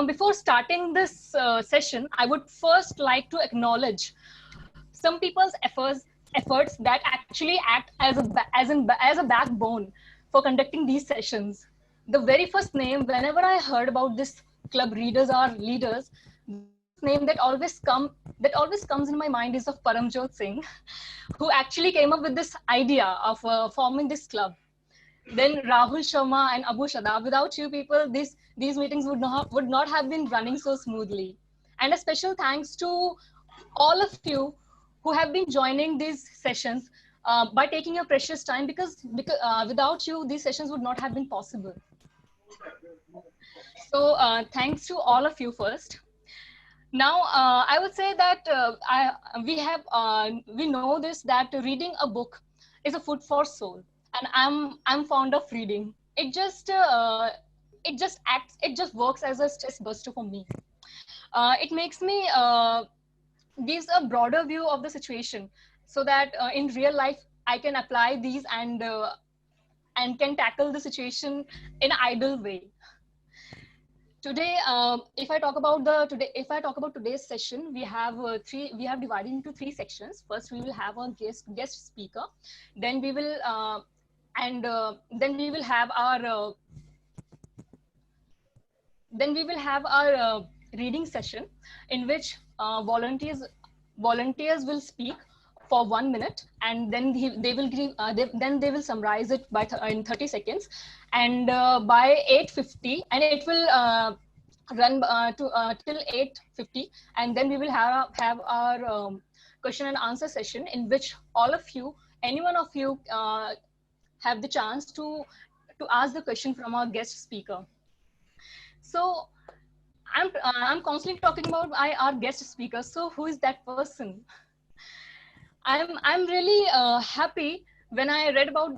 Before starting this session, I would first like to acknowledge some people's efforts that actually act as a backbone for conducting these sessions. The very first name, whenever I heard about this club readers or leaders, the very first name that always comes in my mind is of Paramjot Singh, who actually came up with this idea of forming this club. Then Rahul Sharma and Abu Shadab. Without you people, these meetings would not have been running so smoothly. And a special thanks to all of you who have been joining these sessions by taking your precious time, because without you, these sessions would not have been possible. So thanks to all of you first. Now, I would say that we know this, that reading a book is a food for soul, and I'm fond of reading. It just works as a stress buster for me. It makes me gives a broader view of the situation, so that in real life I can apply these and can tackle the situation in an ideal way. Today, if I talk about today's session, we have divided into three sections. First, we will have a guest speaker. Then we will and then we will have our reading session, in which volunteers will speak for 1 minute, and then they will give then they will summarize it in 30 seconds, and by 8:50, and it will run to till 8:50, and then we will have our question and answer session, in which all of you, any one of you, have the chance to ask the question from our guest speaker. So I'm constantly talking about our guest speaker. So who is that person? I'm really happy when I read about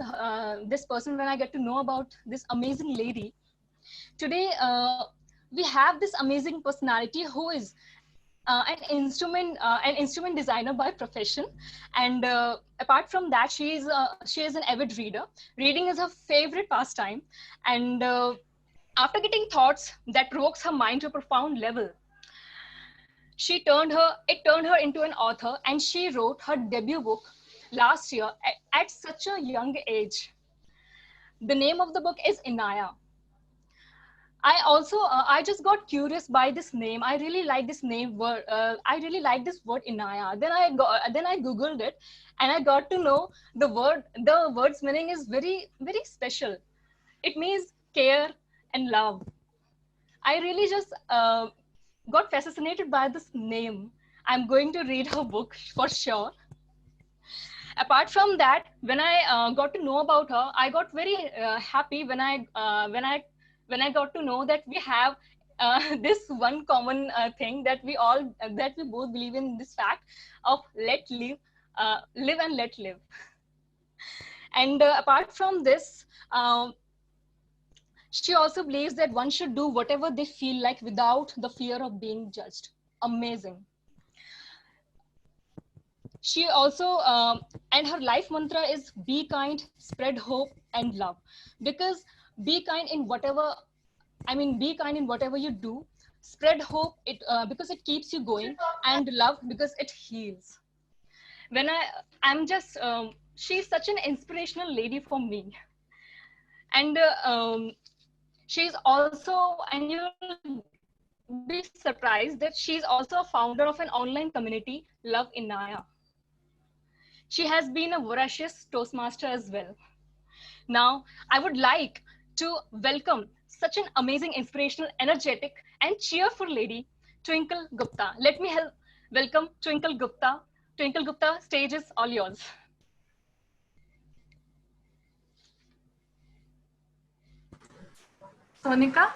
this person, when I get to know about this amazing lady. Today, we have this amazing personality who is an instrument designer by profession, and apart from that, she is an avid reader. Reading is her favorite pastime, and after getting thoughts that provokes her mind to a profound level, it turned her into an author, and she wrote her debut book last year at such a young age. The name of the book is Inaya. I just got curious by this name. I really like this name word. I really like this word Inaya. Then I googled it, and I got to know the word's meaning is very very special. It means care and love. I really just got fascinated by this name. I'm going to read her book for sure. Apart from that, when I got to know about her, I got very happy when I got to know that we have this one common thing, that we both believe in this fact of live and let live. And apart from this, she also believes that one should do whatever they feel like without the fear of being judged. Amazing. She also and her life mantra is be kind, spread hope and love. Because be kind in whatever be kind in whatever you do. Spread hope, because it keeps you going, and love because it heals. When I'm just she's such an inspirational lady for me. And she's also, and you'll be surprised that she's also a founder of an online community, Love Inaya. She has been a voracious Toastmaster as well. Now, I would like to welcome such an amazing, inspirational, energetic, and cheerful lady, Twinkle Gupta. Let me welcome Twinkle Gupta. Twinkle Gupta, stage is all yours. Sonika,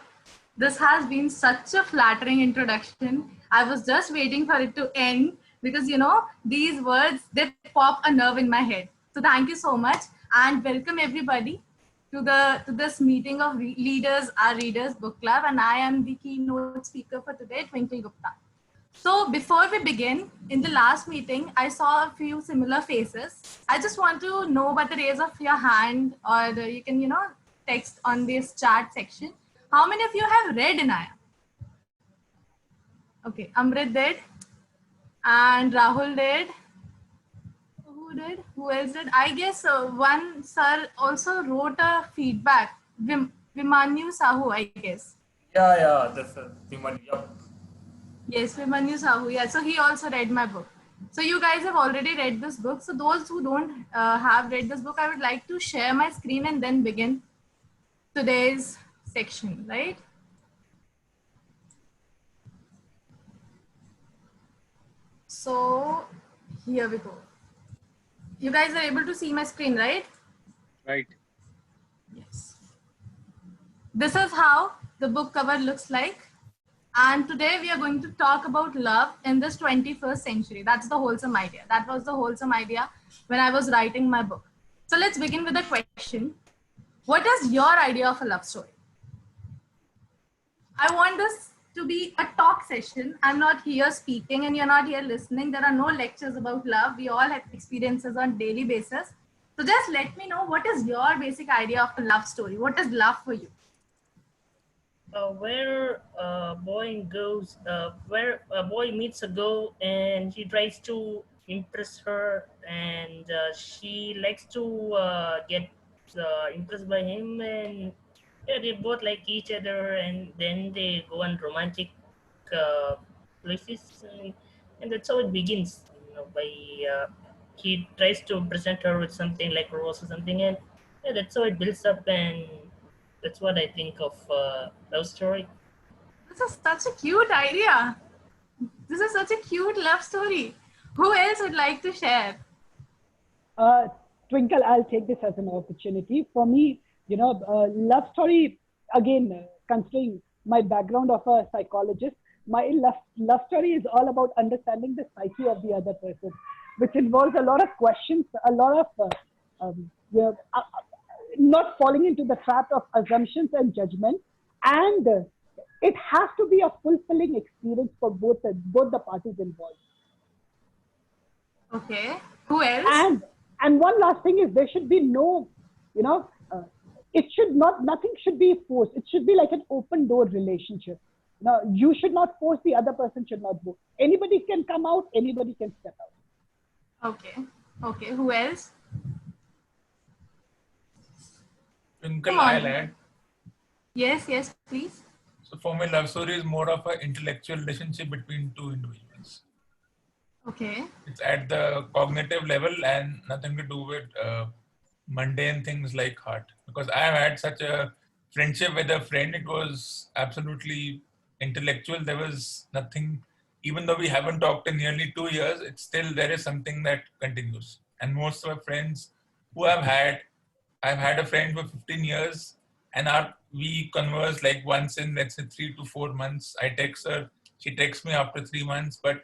this has been such a flattering introduction. I was just waiting for it to end because, you know, these words, they pop a nerve in my head. So thank you so much, and welcome everybody to this meeting of leaders, our readers book club. And I am the keynote speaker for today, Twinkle Gupta. So before we begin, in the last meeting, I saw a few similar faces. I just want to know by the raise of your hand, or you can, text on this chat section. How many of you have read Inaya? Okay, Amrit did. And Rahul did. Who did? Who else did? I guess one sir also wrote a feedback. Vimanyu Sahu, I guess. Yeah, that's the money. Yep. Yes, Vimanyu Sahu. Yeah, so he also read my book. So you guys have already read this book. So those who don't have read this book, I would like to share my screen and then begin today's section, right? So here we go. You guys are able to see my screen, right? Right. Yes. This is how the book cover looks like. And today we are going to talk about love in this 21st century. That's the wholesome idea. That was the wholesome idea when I was writing my book. So let's begin with the question. What is your idea of a love story? I want this to be a talk session. I'm not here speaking and you're not here listening. There are no lectures about love. We all have experiences on daily basis. So just let me know, what is your basic idea of a love story? What is love for you? Where a boy meets a girl and he tries to impress her, and she likes to get impressed by him, and yeah, they both like each other, and then they go on romantic places, and that's how it begins. By he tries to present her with something like rose or something, and yeah, that's how it builds up, and that's what I think of love story. This is such a cute idea. This is such a cute love story. Who else would like to share? Twinkle, I'll take this as an opportunity. For me, love story, again, considering my background of a psychologist, my love story is all about understanding the psyche of the other person, which involves a lot of questions, a lot of not falling into the trap of assumptions and judgment. And it has to be a fulfilling experience for both the parties involved. Okay. Who else? And one last thing is, there should be no, it should not, nothing should be forced. It should be like an open door relationship. Now, you should not force, the other person should not go. Anybody can come out, anybody can step out. Okay. Okay. Who else? Twinkle, I'll add. Yes, please. So for me, love story is more of an intellectual relationship between two individuals. Okay. It's at the cognitive level and nothing to do with mundane things like heart. Because I have had such a friendship with a friend, it was absolutely intellectual. There was nothing, even though we haven't talked in nearly 2 years, it's still, there is something that continues. And most of our friends who I've had a friend for 15 years and we converse like once in, let's say, 3 to 4 months. I text her, she texts me after 3 months, but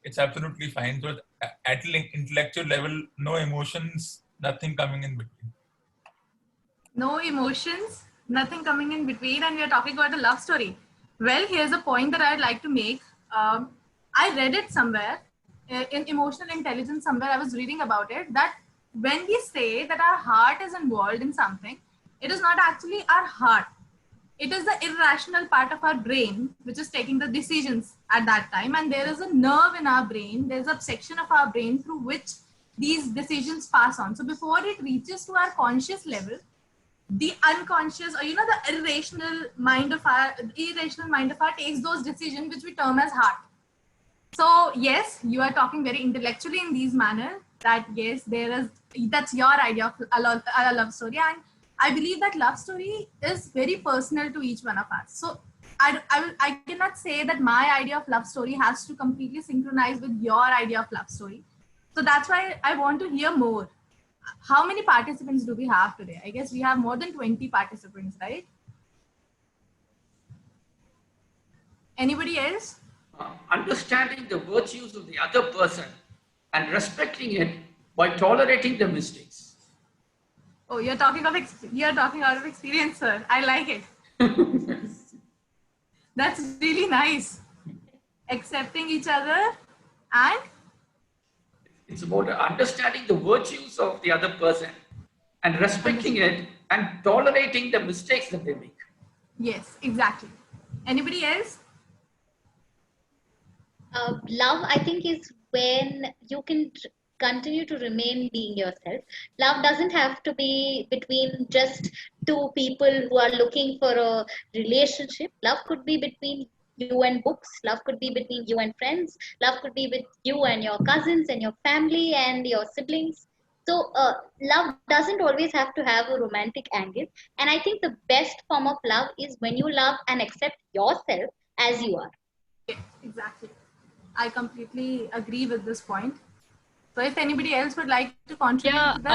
it's absolutely fine. So at intellectual level, no emotions, nothing coming in between. No emotions, nothing coming in between, and we are talking about a love story. Well, here's a point that I'd like to make. I read it somewhere, in Emotional Intelligence somewhere, I was reading about it, that when we say that our heart is involved in something, it is not actually our heart. It is the irrational part of our brain, which is taking the decisions at that time. And there is a nerve in our brain. There's a section of our brain through which these decisions pass on. So before it reaches to our conscious level, the unconscious, or the irrational mind of our takes those decisions, which we term as heart. So yes, you are talking very intellectually in these manners, that yes, that's your idea of a love story. And I believe that love story is very personal to each one of us. So I cannot say that my idea of love story has to completely synchronize with your idea of love story. So that's why I want to hear more. How many participants do we have today? I guess we have more than 20 participants, right? Anybody else? Understanding the virtues of the other person and respecting it by tolerating the mistakes. Oh, you're talking out of experience, sir. I like it. That's really nice. Accepting each other and? It's about understanding the virtues of the other person and respecting it and tolerating the mistakes that they make. Yes, exactly. Anybody else? Love, I think, is when you can continue to remain being yourself. Love doesn't have to be between just two people who are looking for a relationship. Love could be between you and books. Love could be between you and friends. Love could be with you and your cousins and your family and your siblings. So, love doesn't always have to have a romantic angle. And I think the best form of love is when you love and accept yourself as you are. Exactly. I completely agree with this point. So if anybody else would like to contribute Yeah, to this,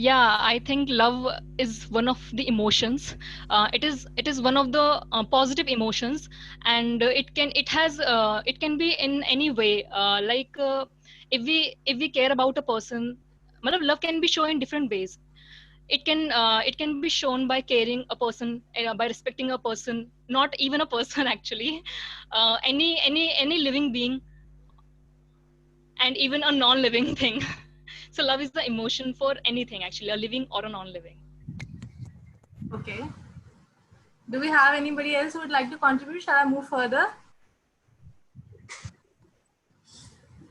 I think love is one of the emotions. It is one of the positive emotions, and it can be in any way. If we care about a person, matlab, love can be shown in different ways. It can be shown by caring a person, by respecting a person, not even a person actually, any living being, and even a non-living thing. So love is the emotion for anything actually, a living or a non-living. okay. Do we have anybody else who would like to contribute? Shall I move further?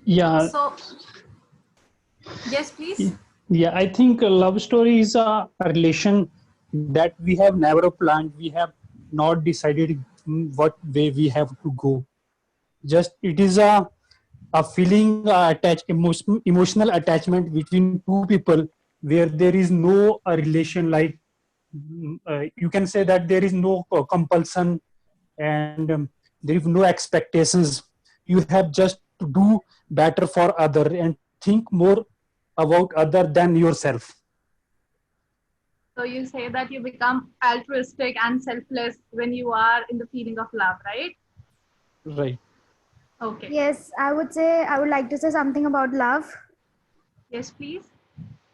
Yeah, So, yes, please. yeah. I think a love story is a relation that we have never planned. We have not decided what way we have to go. Just it is a feeling emotional attachment between two people where there is no relation like you can say that there is no compulsion and there is no expectations. You have just to do better for other and think more about other than yourself. So you say that you become altruistic and selfless when you are in the feeling of love, right? Right. Okay. Yes, I would like to say something about love. Yes, please.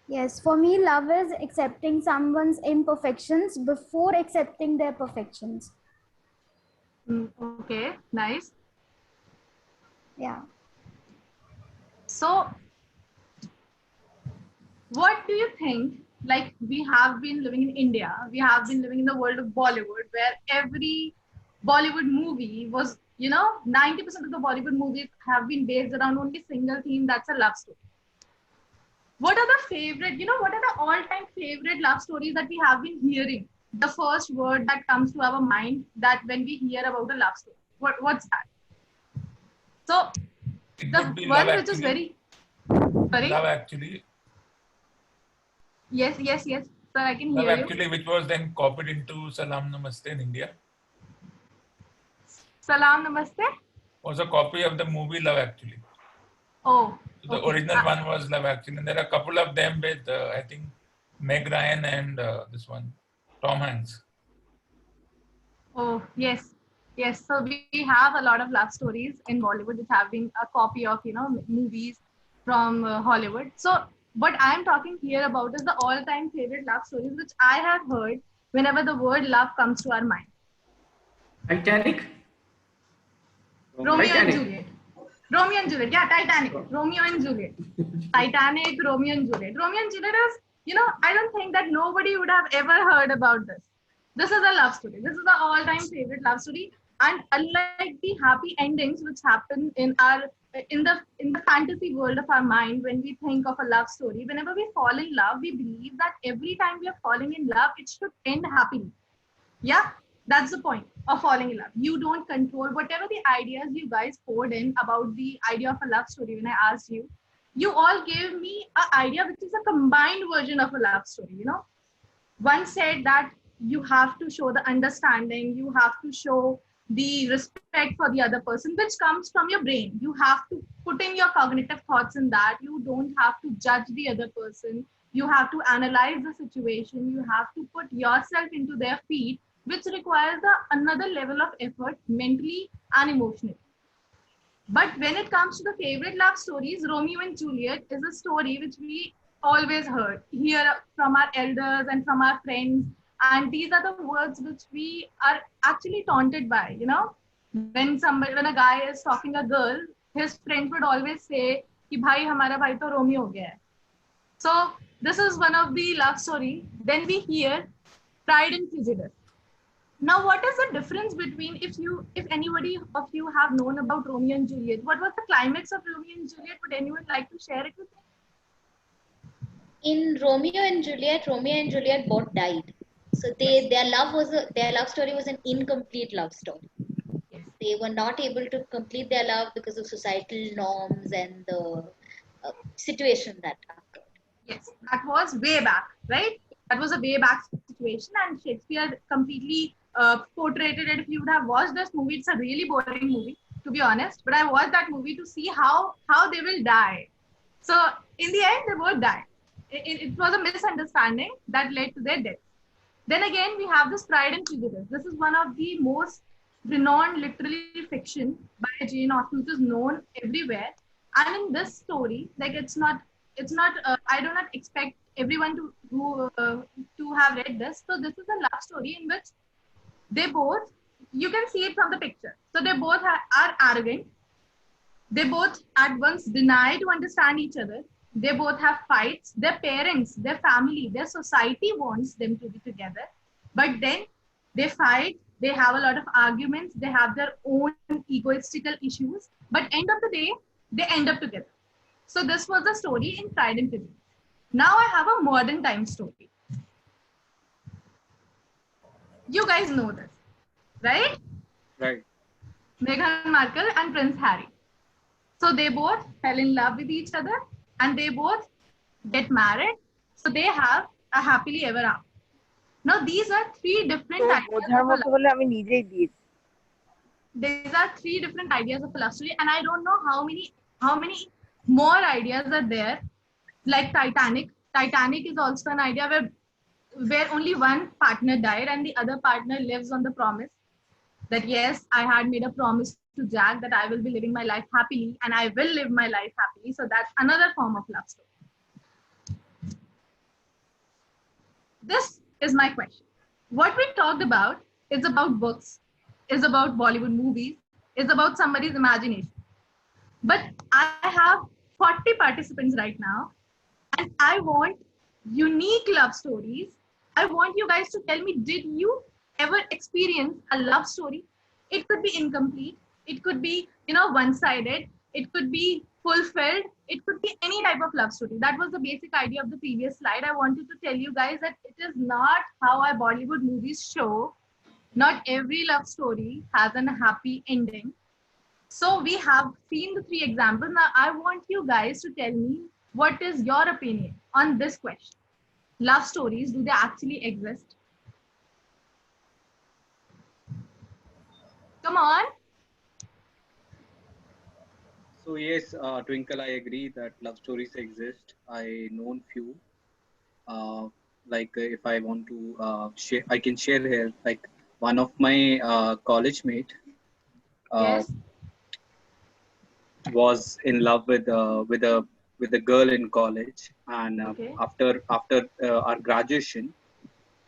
Yes, for me, love is accepting someone's imperfections before accepting their perfections. Okay, nice. Yeah. So, what do you think? Like, we have been living in India, we have been living in the world of Bollywood, where every Bollywood movie was, 90% of the Bollywood movies have been based around only a single theme, that's a love story. What are the all-time favorite love stories that we have been hearing? The first word that comes to our mind that when we hear about a love story, what's that? So, It the would be one Love which is Actually. very, sorry? Love Actually. Yes, sir, I can Love hear you. Actually, which was then copied into Salam Namaste in India, Salam Namaste. was a copy of the movie Love Actually. Oh, So the okay. original one was Love Actually, and there are a couple of them with I think Meg Ryan and this one Tom Hanks. Oh, yes. Yes. So we have a lot of love stories in Bollywood which have been a copy of, movies from Hollywood. So what I'm talking here about is the all-time favorite love stories which I have heard whenever the word love comes to our mind. Titanic? Romeo and Juliet. Romeo and Juliet. Yeah, Titanic. Romeo and Juliet. Titanic, Romeo and Juliet. Romeo and Juliet is, I don't think that nobody would have ever heard about this. This is a love story. This is the all-time favorite love story. And unlike the happy endings which happen in the fantasy world of our mind when we think of a love story, whenever we fall in love, we believe that every time we are falling in love, it should end happily. Yeah, that's the point of falling in love. You don't control whatever the ideas you guys poured in about the idea of a love story. When I asked you, you all gave me an idea which is a combined version of a love story. One said that you have to show the understanding, you have to show the respect for the other person, which comes from your brain. You have to put in your cognitive thoughts in that. You don't have to judge the other person. You have to analyze the situation. You have to put yourself into their feet, which requires another level of effort mentally and emotionally. But when it comes to the favorite love stories, Romeo and Juliet is a story which we always hear from our elders and from our friends. And these are the words which we are actually taunted by, when a guy is talking a girl, his friends would always say, "Ki bhai, hamara bhai to Romeo ho gaya hai." So this is one of the love story. Then we hear Pride and Prejudice. Now, what is the difference between if anybody of you have known about Romeo and Juliet? What was the climax of Romeo and Juliet? Would anyone like to share it with me? In Romeo and Juliet both died. So their love story was an incomplete love story. Yes. They were not able to complete their love because of societal norms and the situation that occurred. Yes, that was way back, right? That was a way back situation, and Shakespeare completely portrayed it. If you would have watched this movie, it's a really boring movie, to be honest. But I watched that movie to see how they will die. So in the end, they both died. It was a misunderstanding that led to their death. Then again, we have this Pride and Prejudice. This is one of the most renowned literary fiction by Jane Austen, which is known everywhere. And in this story, like it's not. I do not expect everyone to have read this. So this is a love story in which they both. You can see it from the picture. So they both are arrogant. They both at once deny to understand each other. They both have fights. Their parents, their family, their society wants them to be together. But then they fight. They have a lot of arguments. They have their own egoistical issues. But end of the day, they end up together. So this was the story in Pride and Prejudice. Now I have a modern time story. You guys know this, right? Right. Meghan Markle and Prince Harry. So they both fell in love with each other and they both get married. So they have a happily ever after. Now these are three different ideas of a love. These are three different ideas of a love story, and I don't know how many more ideas are there. Like Titanic. Titanic is also an idea where only one partner died and the other partner lives on the promise that yes, I had made a promise to Jack that I will be living my life happily and I will live my life happily. So that's another form of love story. This is my question. What we talked about is about books, is about Bollywood movies, is about somebody's imagination. But I have 40 participants right now, and I want unique love stories. I want you guys to tell me, did you ever experience a love story? It could be incomplete. It could be, one-sided. It could be fulfilled. It could be any type of love story. That was the basic idea of the previous slide. I wanted to tell you guys that it is not how our Bollywood movies show. Not every love story has a happy ending. So we have seen the three examples. Now I want you guys to tell me what is your opinion on this question. Love stories, do they actually exist? Come on. So yes, Twinkle, I agree that love stories exist. I know few. If I want to share, I can share here. Like one of my college mate Yes. was in love with a girl in college, and Okay. after our graduation,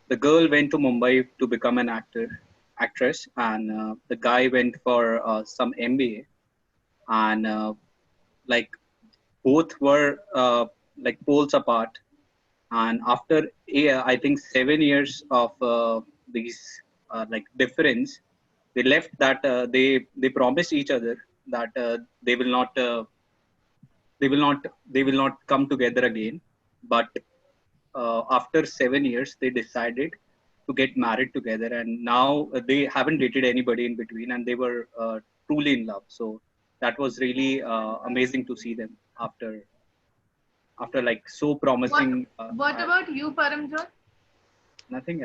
the girl went to Mumbai to become an actress, and the guy went for some MBA, and like both were like poles apart. And after I think 7 years of these like difference, they left that they promised each other that they will not come together again. But after 7 years, they decided to get married together, and now they haven't dated anybody in between, and they were truly in love. So that was really amazing to see them after like so promising. What about you, Paramjot? Nothing.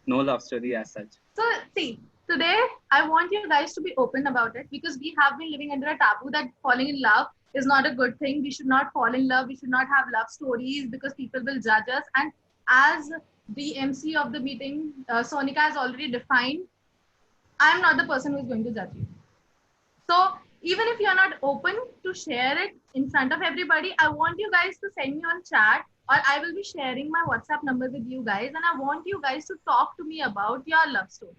No love story as such. So see, today I want you guys to be open about it, because we have been living under a taboo that falling in love is not a good thing. We should not fall in love. We should not have love stories because people will judge us. And as the MC of the meeting, Sonika has already defined, I'm not the person who is going to judge you. So even if you're not open to share it in front of everybody, I want you guys to send me on chat, or I will be sharing my WhatsApp number with you guys, and I want you guys to talk to me about your love story.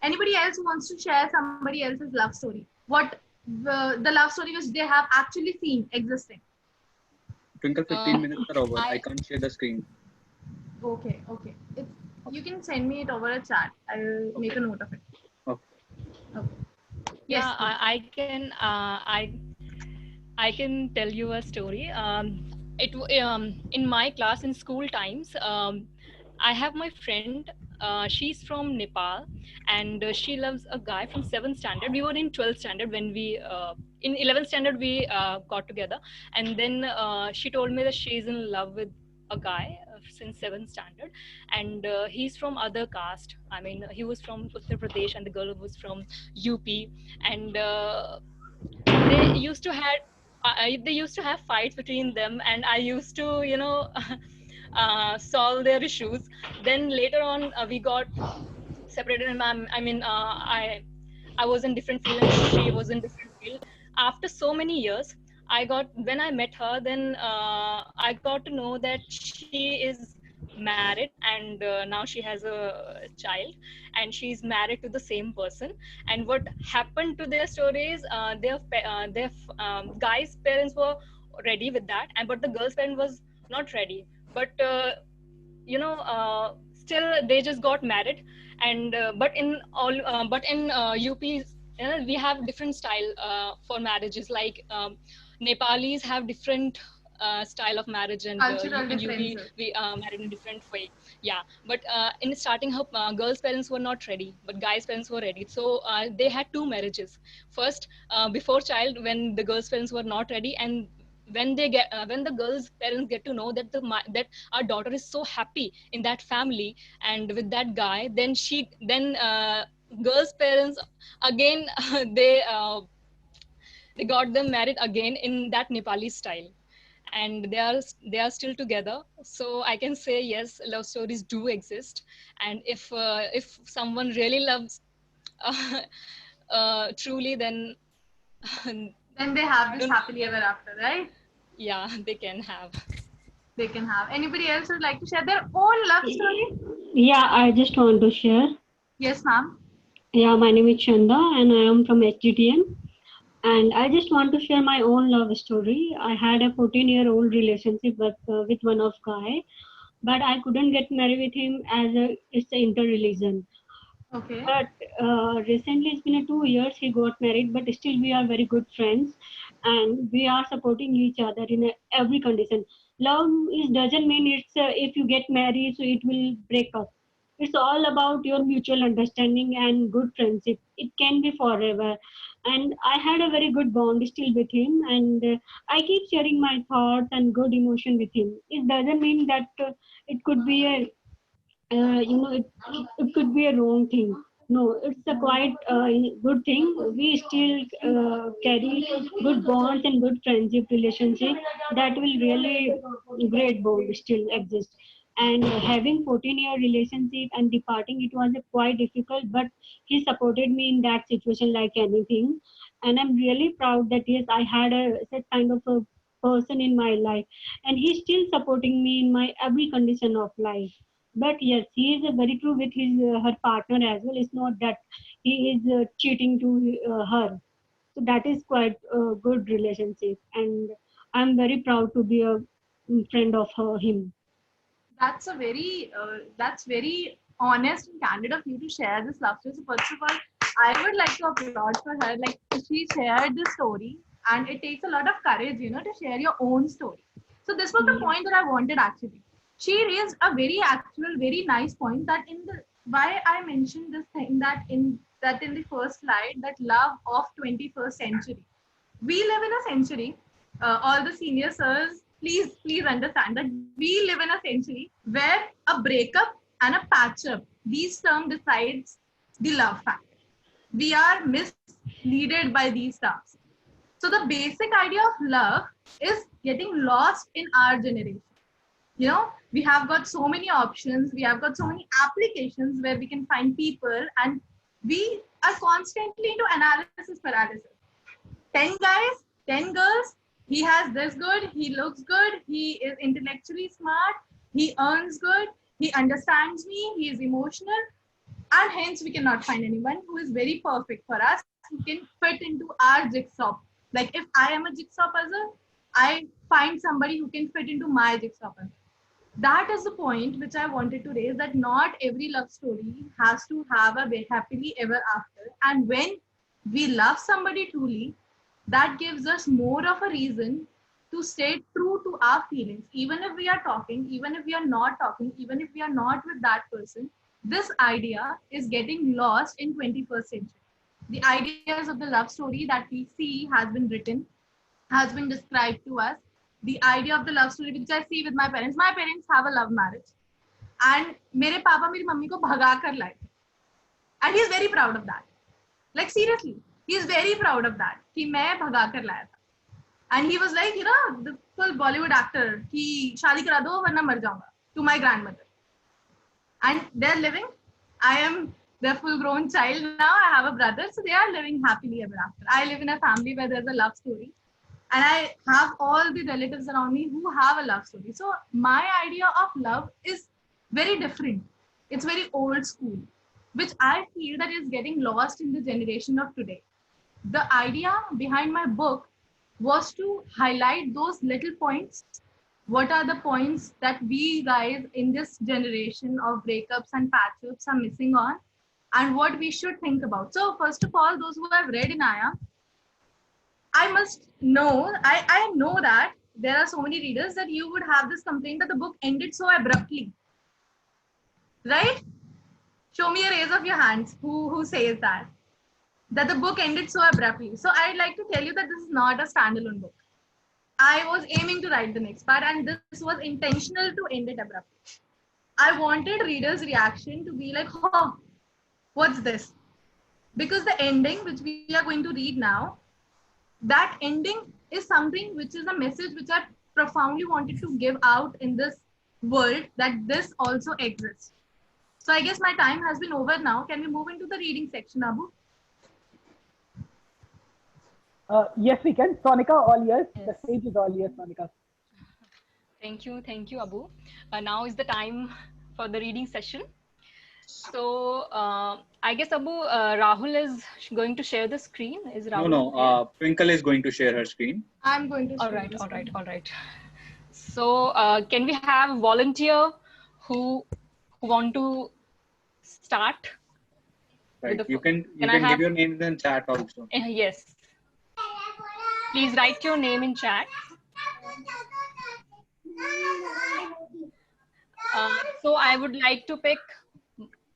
Anybody else who wants to share somebody else's love story? What the love story which they have actually seen existing? Twinkle, 15 minutes are over. I can't share the screen. Okay. It's You can send me it over a chat. I'll make a note of it. Okay. Okay. Yes. Yeah, I can tell you a story. In my class in school times, I have my friend. She's from Nepal, and she loves a guy from 7th standard. We were in 12th standard when we in 11th standard we got together, and then she told me that she's in love with a guy since 7th standard, and he's from other caste. I mean, he was from Uttar Pradesh, and the girl was from UP, and they used to had they used to have fights between them, and I used to solve their issues. Then later on we got separated, and I was in different field and she was in different field. After so many years, when I met her, then I got to know that she is married, and now she has a child, and she's married to the same person. And what happened to their stories, their guy's parents were ready with that, and but the girl's parent was not ready. But still they just got married. And but in UP, we have different style for marriages. Like Nepalis have different style of marriage, and Cultural in UP differences. we married in a different way. Yeah, but in starting, her girls' parents were not ready, but guys' parents were ready. So they had two marriages. First, before child, when the girls' parents were not ready, and when the girls' parents get to know that that our daughter is so happy in that family and with that guy, then girls' parents again they got them married again in that Nepali style, and they are still together. So I can say yes, love stories do exist, and if someone really loves truly, then Then they have this don't- happily ever after, right? yeah, they can have. They can have. Anybody else would like to share their own love story? Yeah, I just want to share. Yes, ma'am. Yeah, my name is Chanda and I am from HGTN. And I just want to share my own love story. I had a 14-year-old relationship with one of guy, but I couldn't get married with him as it's an interreligion. Okay. But recently, it's been 2 years, he got married, but still we are very good friends and we are supporting each other in every condition. Love doesn't mean it's if you get married, so it will break up. It's all about your mutual understanding and good friendship. It can be forever. And I had a very good bond still with him, and I keep sharing my thoughts and good emotion with him. It doesn't mean that it could be a it could be a wrong thing. No, it's a quite good thing. We still carry good bonds and good friendship relationship that will really great bond still exist. And having 14-year relationship and departing, it was quite difficult, but he supported me in that situation like anything. And I'm really proud that yes, I had such kind of a person in my life, and he's still supporting me in my every condition of life. But yes, he is very true with his her partner as well. It's not that he is cheating to her. So that is quite a good relationship, and I'm very proud to be a friend of him. That's very honest and candid of you to share this love story. So first of all, I would like to applaud for her. Like, she shared this story, and it takes a lot of courage, to share your own story. So this was the point that I wanted actually. She raised a very actual, very nice point that in the why I mentioned this thing that in the first slide, that love of 21st century. We live in a century. All the senior sirs, please understand that we live in a century where a breakup and a patch up, these terms decides the love factor. We are misleaded by these terms. So the basic idea of love is getting lost in our generation. We have got so many options, we have got so many applications where we can find people, and we are constantly into analysis paralysis. 10 guys, 10 girls, he has this good, he looks good, he is intellectually smart, he earns good, he understands me, he is emotional, and hence we cannot find anyone who is very perfect for us, who can fit into our jigsaw. Like, if I am a jigsaw puzzle, I find somebody who can fit into my jigsaw puzzle. that is the point which I wanted to raise, that not every love story has to have a happily ever after. And when we love somebody truly, that gives us more of a reason to stay true to our feelings. Even if we are talking, even if we are not talking, even if we are not with that person, this idea is getting lost in 21st century. The ideas of the love story that we see has been written, has been described to us. The idea of the love story which I see with my parents have a love marriage. And मेरे पापा मेरी mummy को भगा कर लाए. And he is very proud of that. Like seriously, he is very proud of that. कि मैं भगा कर लाया था. And he was like, you know, the full Bollywood actor, कि शादी करा दो वरना मर जाऊंगा, to my grandmother. And they're living. I am their full-grown child now. I have a brother, so they are living happily ever after. I live in a family where there's a love story. And I have all the relatives around me who have a love story. So my idea of love is very different. It's very old school, which I feel that is getting lost in the generation of today. The idea behind my book was to highlight those little points. What are the points that we guys in this generation of breakups and patch-ups are missing on, and what we should think about. So first of all, those who have read Inaya, I must know, I know that there are so many readers that you would have this complaint that the book ended so abruptly. Right? Show me a raise of your hands who says that the book ended so abruptly. So I'd like to tell you that this is not a standalone book. I was aiming to write the next part, and this was intentional to end it abruptly. I wanted readers' reaction to be like, oh, what's this? Because the ending, which we are going to read now, that ending is something which is a message which I profoundly wanted to give out in this world, that this also exists. So I guess my time has been over now. Can we move into the reading section, Abu? Yes, we can. Sonika, all yours. Yes. The stage is all yours, Sonika. Thank you, Abu. Now is the time for the reading session. So I guess Abu, Rahul is going to share the screen. Is Rahul? No. Twinkle is going to share her screen. I'm going to. All right. So can we have a volunteer who want to start? Right. You can give your name in chat also. Yes. Please write your name in chat. So I would like to pick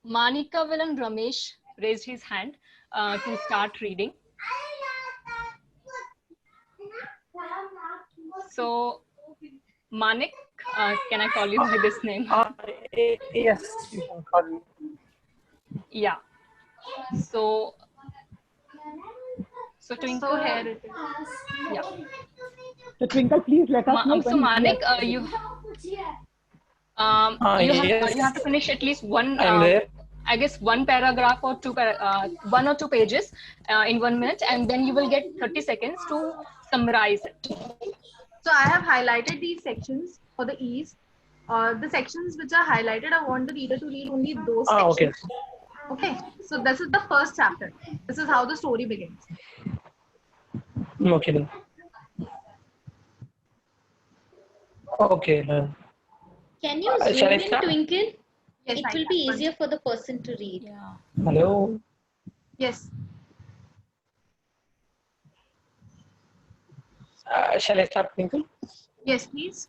Manika Villain Ramesh raised his hand to start reading. So Manik, can I call you by this name? Yes, you can call me. Yeah. So Twinkle. So here it is. Yeah. So Twinkle, please let us know. So Manik, you have to finish at least one. I guess one paragraph or one or two pages in 1 minute, and then you will get 30 seconds to summarize it. So I have highlighted these sections for the ease. The sections which are highlighted, I want the reader to read only those sections. Okay. So this is the first chapter. This is how the story begins. Okay then. Okay then. Can you zoom in, Twinkle? Yes, it will be easier for the person to read. Yeah. Hello. Yes. Shall I start, Twinkle? Yes, please.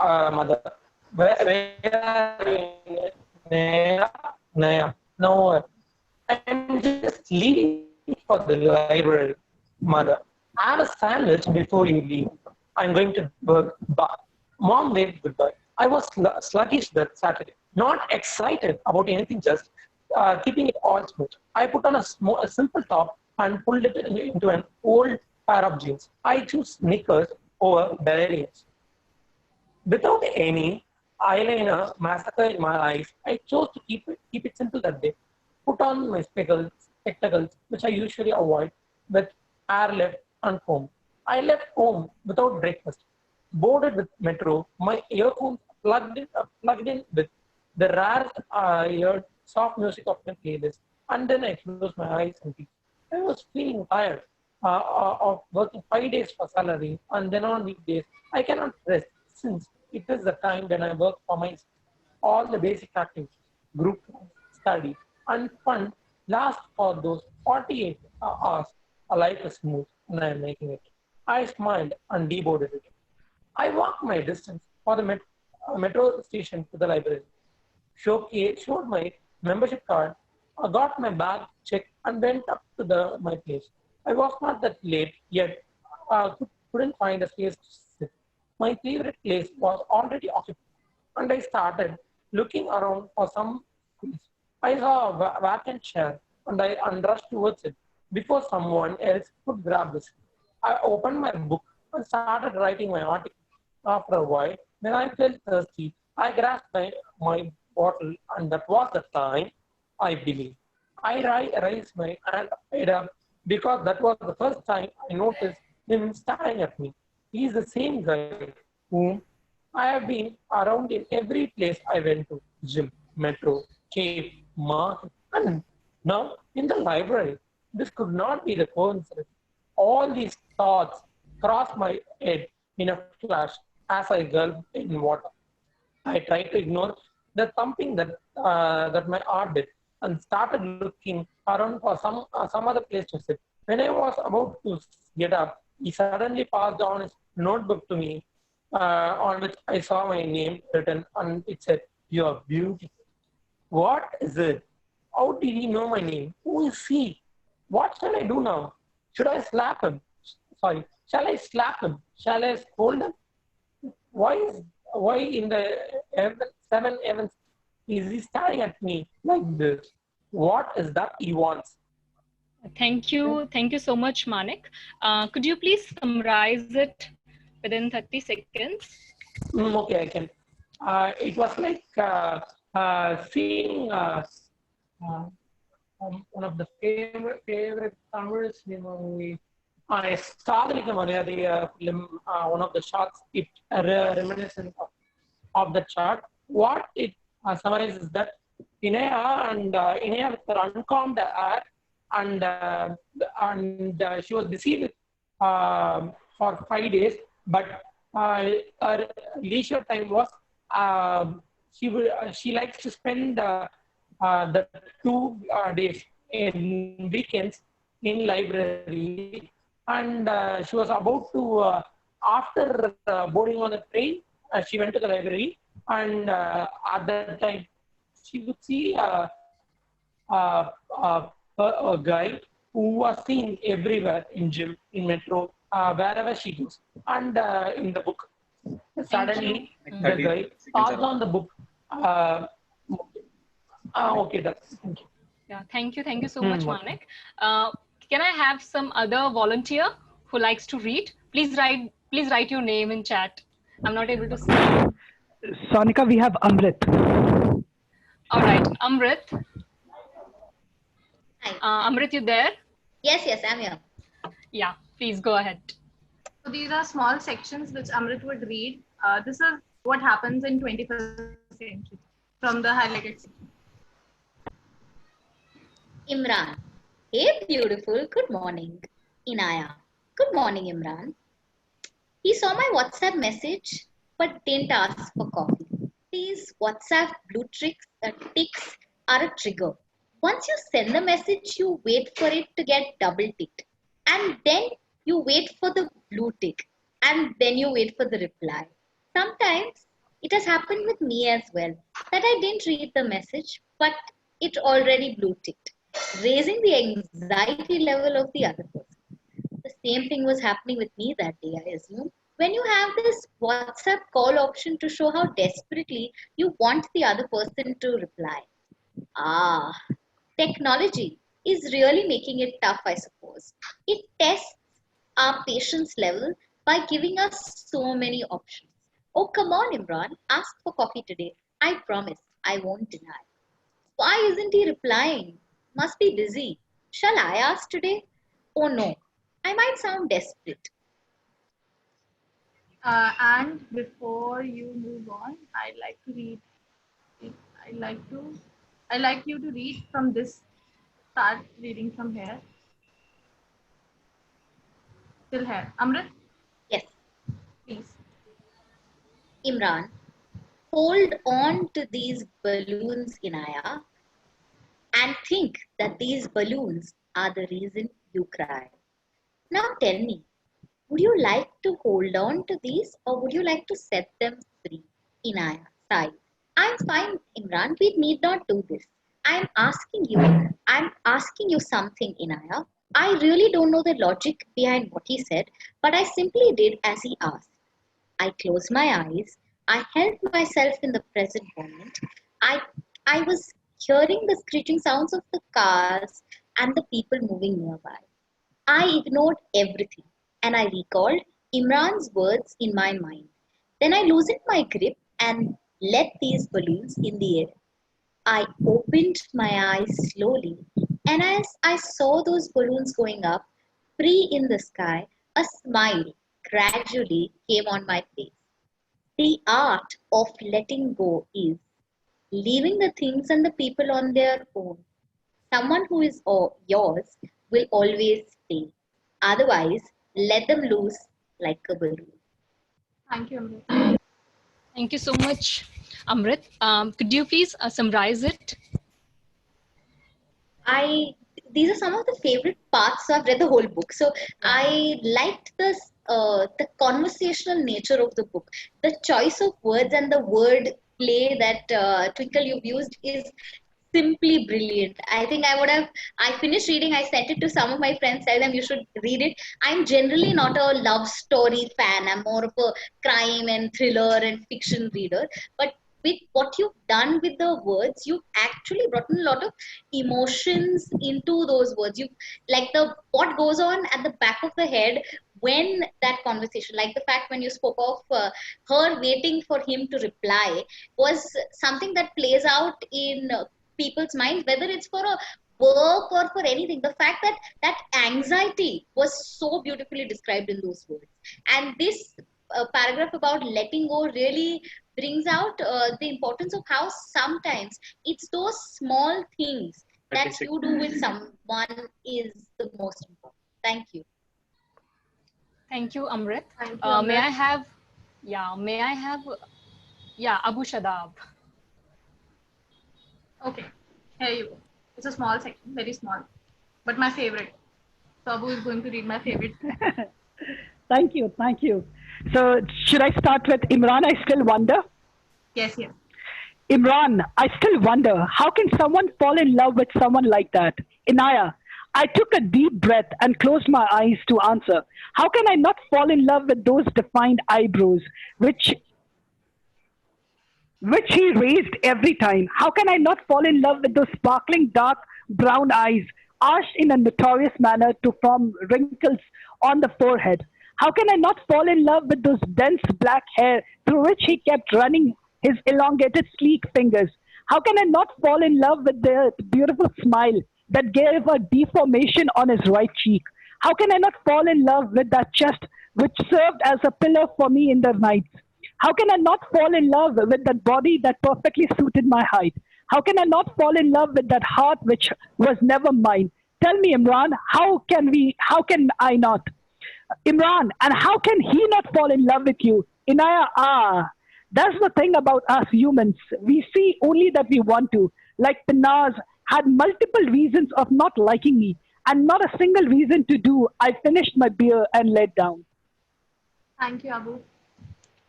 Mother, where are you? Naya. No, I'm just leaving for the library. Mother, have a sandwich before you leave. I'm going to work. But Mom waved goodbye. I was sluggish that Saturday, not excited about anything, just keeping it all smooth. I put on a simple top and pulled it into an old pair of jeans. I choose sneakers over Balearians. Without any eyeliner massacre in my eyes, I chose to keep it simple that day. Put on my spectacles, which I usually avoid, with air left uncombed. I left home without breakfast. Boarded with metro, my earphones plugged in with the rare soft music of my playlist, and then I closed my eyes and peace. I was feeling tired of working 5 days for salary, and then on weekdays I cannot rest since it is the time when I work for myself. All the basic activities, group study, and fun last for those 48 hours. Life is smooth, and I am making it. I smiled and deboarded it. I walked my distance for the metro station to the library. Showed my membership card. I got my bag checked and went up to my place. I was not that late yet. Couldn't find a space to sit. My favorite place was already occupied, and I started looking around for some space. I saw a vacant chair, and I rushed towards it before someone else could grab this. I opened my book and started writing my article. After a while, when I felt thirsty, I grasped my bottle, and that was the time, I believe. I raised my hand up because that was the first time I noticed him staring at me. He is the same guy whom I have been around in every place I went to: gym, metro, cave, market, and now in the library. This could not be the coincidence. All these thoughts crossed my head in a flash as I gulped in water. I tried to ignore the thumping that my heart did and started looking around for some other place to sit. When I was about to get up, he suddenly passed on his notebook to me, on which I saw my name written, and it said, "You are beautiful." What is it? How did he know my name? Who is he? What shall I do now? Should I slap him? Sorry, shall I slap him? Shall I scold him? Why in the seven heavens is he staring at me like this? What is that he wants? Thank you so much, Manik. Could you please summarize it within 30 seconds? Okay, I can. It was like seeing one of the favorite Tamil cinema movie. Sadhalika Mariyadai film, one of the shots, it reminiscent of the chart. What it summarizes that Inaya with her uncombed hair, and she was busy with for 5 days, but her leisure time was she likes to spend the 2 days in weekends in library, and she was about to after boarding on the train, she went to the library, and at that time she would see a guy who was seen everywhere in gym, in metro, wherever she goes. And in the book, suddenly the guy passed on the book. Okay, that's thank you. Yeah, thank you so much, Manik. Can I have some other volunteer who likes to read? Please write your name in chat. I'm not able to see. Sonika, we have Amrit. All right, Amrit. Hi. Amrit, you there? Yes, I'm here. Yeah, please go ahead. So these are small sections which Amrit would read. This is what happens in 21st century from the highlighted section. Imran. Hey, beautiful. Good morning. Inaya. Good morning, Imran. He saw my WhatsApp message but didn't ask for coffee. These WhatsApp blue ticks are a trigger. Once you send the message, you wait for it to get double ticked. And then you wait for the blue tick. And then you wait for the reply. Sometimes it has happened with me as well, that I didn't read the message, but it already blue ticked, raising the anxiety level of the other person. The same thing was happening with me that day, I assume. When you have this WhatsApp call option to show how desperately you want the other person to reply. Technology is really making it tough, I suppose. It tests our patience level by giving us so many options. Oh, come on, Imran, ask for coffee today. I promise, I won't deny. Why isn't he replying? Must be busy. Shall I ask today? Oh no, I might sound desperate. And before you move on, I'd like to read. I'd like you to read from this. Start reading from here. Till here. Amrit? Yes. Please. Imran, hold on to these balloons, Inaya, and think that these balloons are the reason you cry. Now tell me, would you like to hold on to these or would you like to set them free? Inaya sighed. I'm fine, Imran. We need not do this. I'm asking you something, Inaya. I really don't know the logic behind what he said, but I simply did as he asked. I closed my eyes. I held myself in the present moment. I, I was hearing the screeching sounds of the cars and the people moving nearby. I ignored everything and I recalled Imran's words in my mind. Then I loosened my grip and let these balloons in the air. I opened my eyes slowly, and as I saw those balloons going up, free in the sky, a smile gradually came on my face. The art of letting go is leaving the things and the people on their own. Someone who is yours will always stay. Otherwise, let them loose like a balloon. Thank you, Amrit. Thank you so much, Amrit. Could you please summarize it? These are some of the favorite parts. So I've read the whole book. So I liked the conversational nature of the book. The choice of words and the word play that Twinkle you've used is simply brilliant. I think I finished reading, I sent it to some of my friends, tell them you should read it. I'm generally not a love story fan. I'm more of a crime and thriller and fiction reader. But with what you've done with the words, you've actually brought in a lot of emotions into those words. You like what goes on at the back of the head when that conversation, like the fact when you spoke of her waiting for him to reply, was something that plays out in people's minds, whether it's for a work or for anything. The fact that anxiety was so beautifully described in those words, and this paragraph about letting go really brings out the importance of how sometimes it's those small things that you do with someone is the most important. Thank you. Thank you, Amrit. Thank you, Amrit. May I have Abu Shadab. Okay, here you go. It's a small section, very small, but my favorite. So Abu is going to read my favorite. Thank you. So should I start with Imran? I still wonder. Yes. Imran, I still wonder, how can someone fall in love with someone like that? Inaya, I took a deep breath and closed my eyes to answer. How can I not fall in love with those defined eyebrows, which he raised every time? How can I not fall in love with those sparkling dark brown eyes, arched in a notorious manner to form wrinkles on the forehead? How can I not fall in love with those dense black hair through which he kept running his elongated, sleek fingers? How can I not fall in love with the beautiful smile that gave a deformation on his right cheek? How can I not fall in love with that chest which served as a pillow for me in the nights? How can I not fall in love with that body that perfectly suited my height? How can I not fall in love with that heart which was never mine? Tell me, Imran, how can I not? Imran, and how can he not fall in love with you? Inaya, that's the thing about us humans. We see only that we want to. Like Pinaz had multiple reasons of not liking me and not a single reason to do. I finished my beer and let down. Thank you, Abu.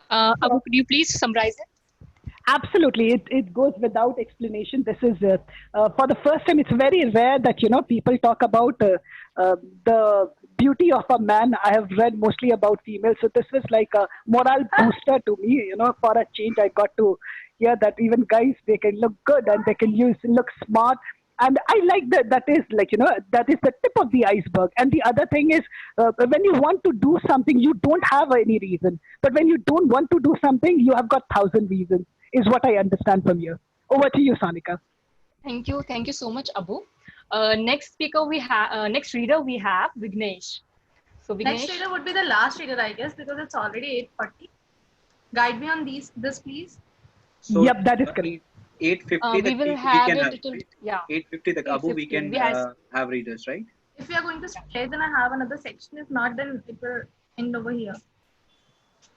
Abu, could you please summarize it? Absolutely, it goes without explanation. This is for the first time. It's very rare that people talk about the beauty of a man. I have read mostly about females, so this was like a moral booster to me. For a change, I got to hear that even guys, they can look good and they can look smart. And I like that. That is that is the tip of the iceberg. And the other thing is, when you want to do something, you don't have any reason. But when you don't want to do something, you have got 1,000 reasons. Is what I understand from you. Over to you, Sanika. Thank you so much, Abu. Next reader we have Vignesh. So Vignesh, Next reader would be the last reader, I guess, because it's already 8:40. Guide me on this, please. So, yep, that is correct. 8:50. we will have it. 8:50. The Abu, we can have readers, right? If we are going to stay, then I have another section. If not, then it will end over here.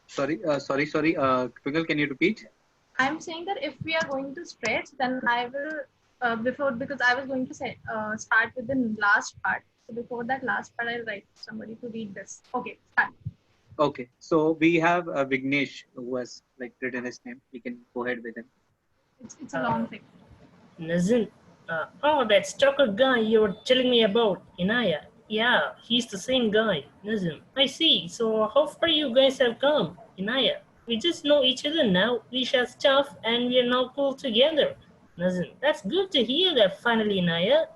Sorry. Twinkle, can you repeat? I'm saying that if we are going to stretch, then I will because I was going to say start with the last part. So before that last part, I'll write somebody to read this. Okay, start. Okay. So we have Vignesh who has like written his name. We can go ahead with him. It's a long thing. Nazim, oh, that stalker guy you were telling me about, Inaya. Yeah, he's the same guy, Nazim. I see. So how far you guys have come, Inaya? We just know each other now. We share stuff, and we are now cool together. Nazim, that's good to hear that finally, Inaya.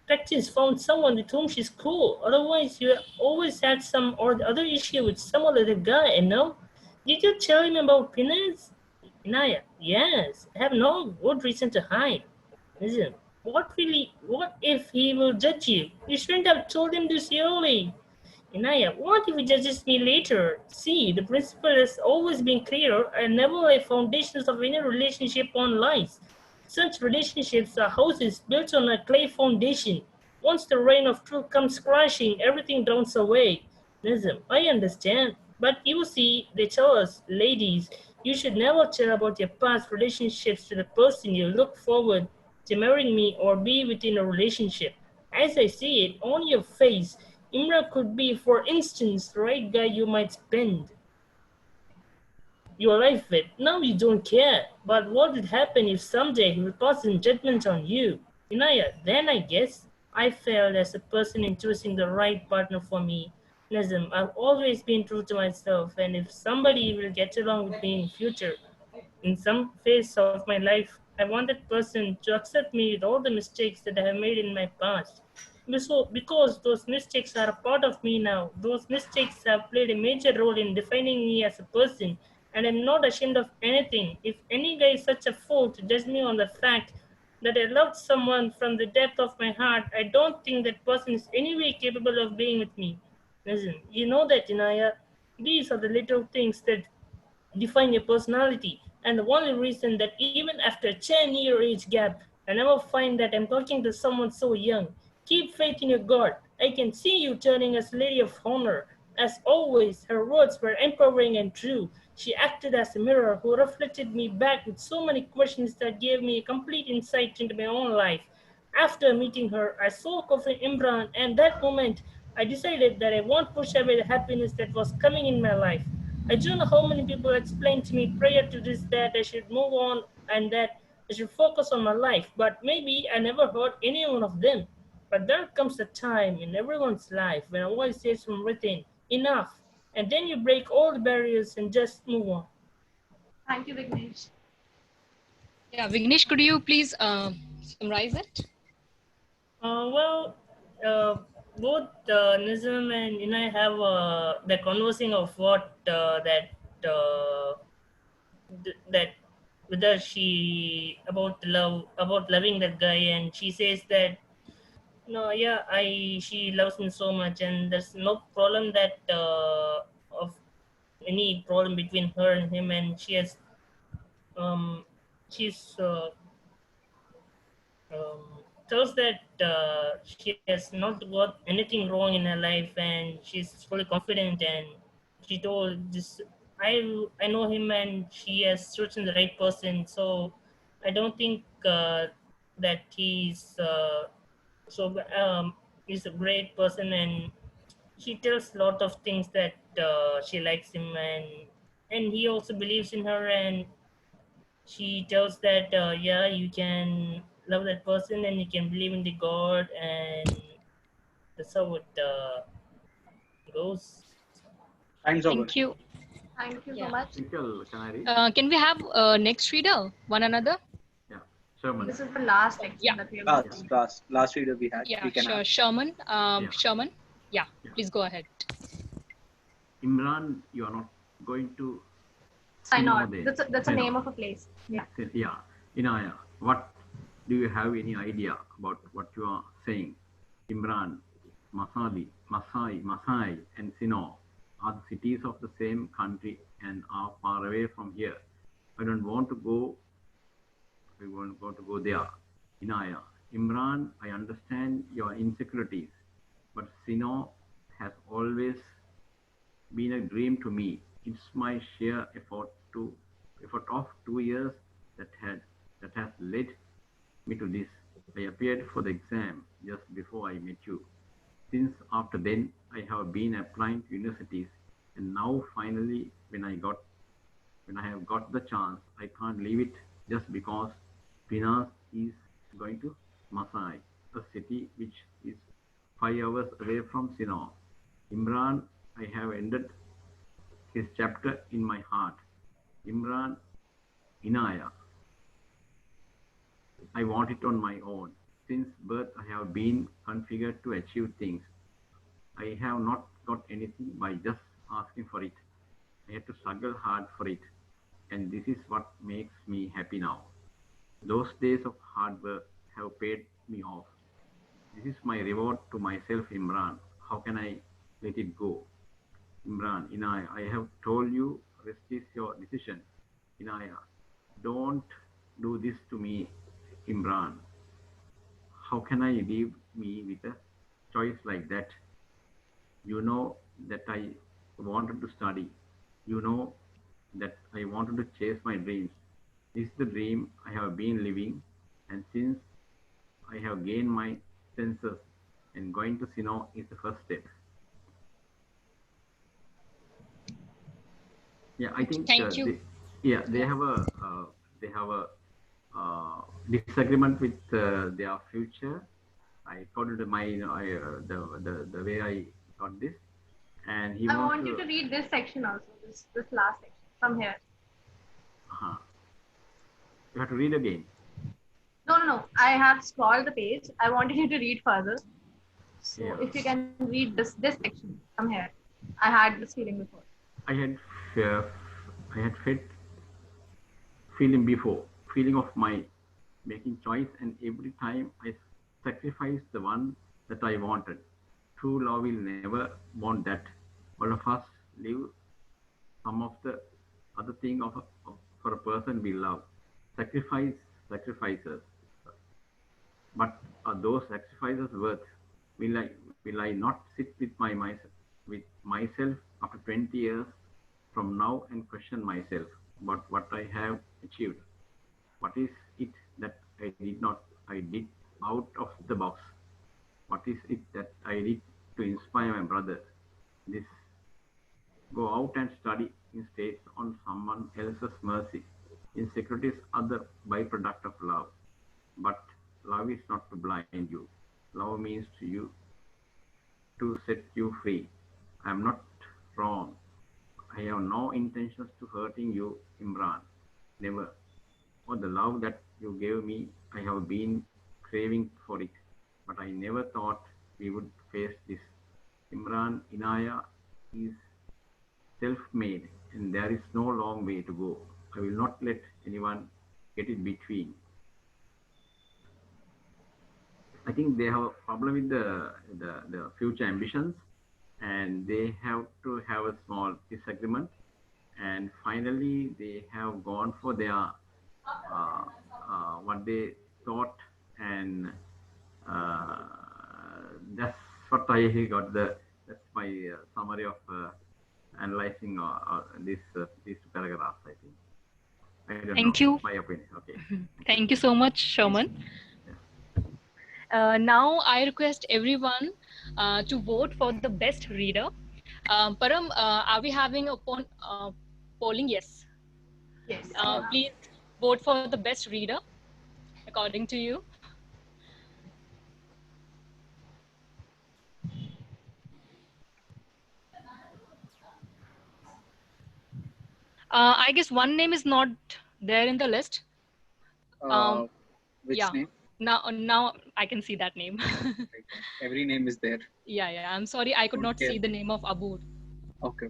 Practice found someone with whom she's cool. Otherwise, you always had some or the other issue with some other guy, you know? Did you tell him about Pinaz? Inaya, yes, I have no good reason to hide. Listen, what if he will judge you? You shouldn't have told him this early. Inaya, what if he judges me later? See, the principle has always been clear and never lay foundations of any relationship on lies. Such relationships are houses built on a clay foundation. Once the rain of truth comes crashing, everything drowns away. Listen, I understand. But you see, they tell us, ladies, you should never tell about your past relationships to the person you look forward to marrying me or be within a relationship. As I see it, on your face, Imra could be, for instance, the right guy you might spend your life with. Now you don't care. But what would happen if someday he would pass in judgment on you? Inaya, then I guess I failed as a person in choosing the right partner for me. Nazim, I've always been true to myself, and if somebody will get along with me in future, in some phase of my life, I want that person to accept me with all the mistakes that I have made in my past. Because those mistakes are a part of me now, those mistakes have played a major role in defining me as a person, and I'm not ashamed of anything. If any guy is such a fool to judge me on the fact that I loved someone from the depth of my heart, I don't think that person is anyway capable of being with me. Listen, you know that, Inaya, these are the little things that define your personality. And the only reason that even after a 10-year age gap, I never find that I'm talking to someone so young. Keep faith in your God. I can see you turning as Lady of Honor. As always, her words were empowering and true. She acted as a mirror who reflected me back with so many questions that gave me a complete insight into my own life. After meeting her, I saw Kofi Imran, and that moment, I decided that I won't push away the happiness that was coming in my life. I don't know how many people explained to me prior to this that I should move on and that I should focus on my life, but maybe I never heard any one of them. But there comes a time in everyone's life when a voice says from within, enough, and then you break all the barriers and just move on. Thank you, Vignesh. Yeah, Vignesh, could you please summarize it? Both Nizam and Inay have the conversing of what that whether she about loving that guy, and she says that no, yeah, she loves him so much, and there's no problem that of any problem between her and him, and she has she's um, tells that she has not got anything wrong in her life, and she's fully confident, and she told this, I know him and she has chosen the right person, so I don't think that he's a great person, and she tells a lot of things that she likes him, and he also believes in her, and she tells that yeah, you can love that person and you can believe in the God, and that's how it goes. Time's over. Thank you. Thank you Yeah. so much. Twinkle, can I read? Can we have next reader, one another? Yeah, Sherman. This is the last section Yeah. that we are going to Last reader we had. Yeah, we can sure. have. Sherman. Yeah. Sherman. Yeah, please go ahead. Imran, you are not going to Synod. Synod. That's a name of a place. Yeah. Yeah. Inaya, what do you have any idea about what you are saying? Imran, Masai, and Sino are the cities of the same country and are far away from here. I don't want to go. We won't want to go there. Inaya, Imran, I understand your insecurities, but Sino has always been a dream to me. It's my sheer effort of 2 years that has led me to this. I appeared for the exam just before I met you. Since after then, I have been applying to universities, and now finally, when I have got the chance, I can't leave it just because Pinas is going to Masai, a city which is 5 hours away from Sinop. Imran, I have ended his chapter in my heart. Imran, Inaya, I want it on my own. Since birth, I have been configured to achieve things. I have not got anything by just asking for it. I had to struggle hard for it. And this is what makes me happy now. Those days of hard work have paid me off. This is my reward to myself, Imran. How can I let it go? Imran, Inaya, I have told you, rest is your decision. Inaya, don't do this to me, Imran. How can I leave me with a choice like that? You know that I wanted to study. You know that I wanted to chase my dreams. This is the dream I have been living, and since I have gained my senses, and going to Sino is the first step. Yeah, I think Thank you. they have a disagreement with their future. I told my the way I got this, and he I wants want you to read this section also, this last section from here. You have to read again. No. I have scrolled the page. I wanted you to read further. So Yeah. if you can read this section from here. I had this feeling before. I had felt feeling before, feeling of my making choice, and every time I sacrificed the one that I wanted. True love will never want that. All of us live some of the other thing for a person we love. Sacrifices. But are those sacrifices worth? Will I not sit with myself after 20 years from now and question myself about what I have achieved? What is it that I did out of the box? What is it that I did to inspire my brother? This go out and study instead on someone else's mercy. Insecurities are the byproduct of love. But love is not to blind you. Love means to you to set you free. I am not wrong. I have no intentions to hurting you, Imran. Never. For the love that you gave me, I have been craving for it. But I never thought we would face this. Imran Inaya is self-made, and there is no long way to go. I will not let anyone get in between. I think they have a problem with the future ambitions, and they have to have a small disagreement. And finally, they have gone for their what they thought, and that's what I got. That's my summary of analyzing these two paragraphs. I think. I don't Thank know. you. My opinion. Okay. Thank you so much, Sherman. Now I request everyone to vote for the best reader. Param, are we having a polling? Yes. Yes. Please vote for the best reader, according to you. I guess one name is not there in the list. Which yeah. name? Now I can see that name. Every name is there. Yeah. I'm sorry, I could not see the name of Abud. Okay.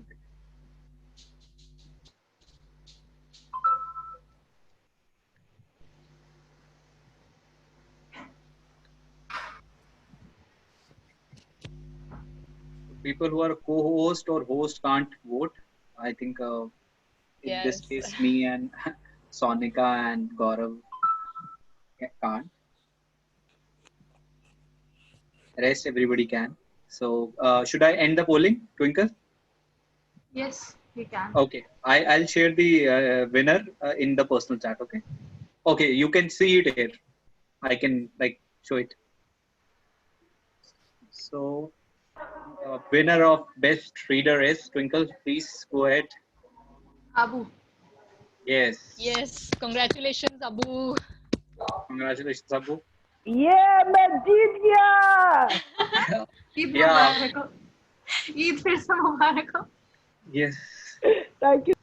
People who are co-host or host can't vote. I think in this case, me and Sonika and Gaurav can't. Rest everybody can. So should I end the polling, Twinkle? Yes. We can. Okay, I'll share the winner in the personal chat. Okay. Okay, you can see it here. I can like show it. So, winner of best reader is Twinkle. Please go ahead. Abu. Yes. Yes, congratulations, Abu. Congratulations, Abu. Yeah, मैं जीत गया. Eid Yeah. मुबारक हो. ईद फिर से मुबारक हो. Yes. Thank you.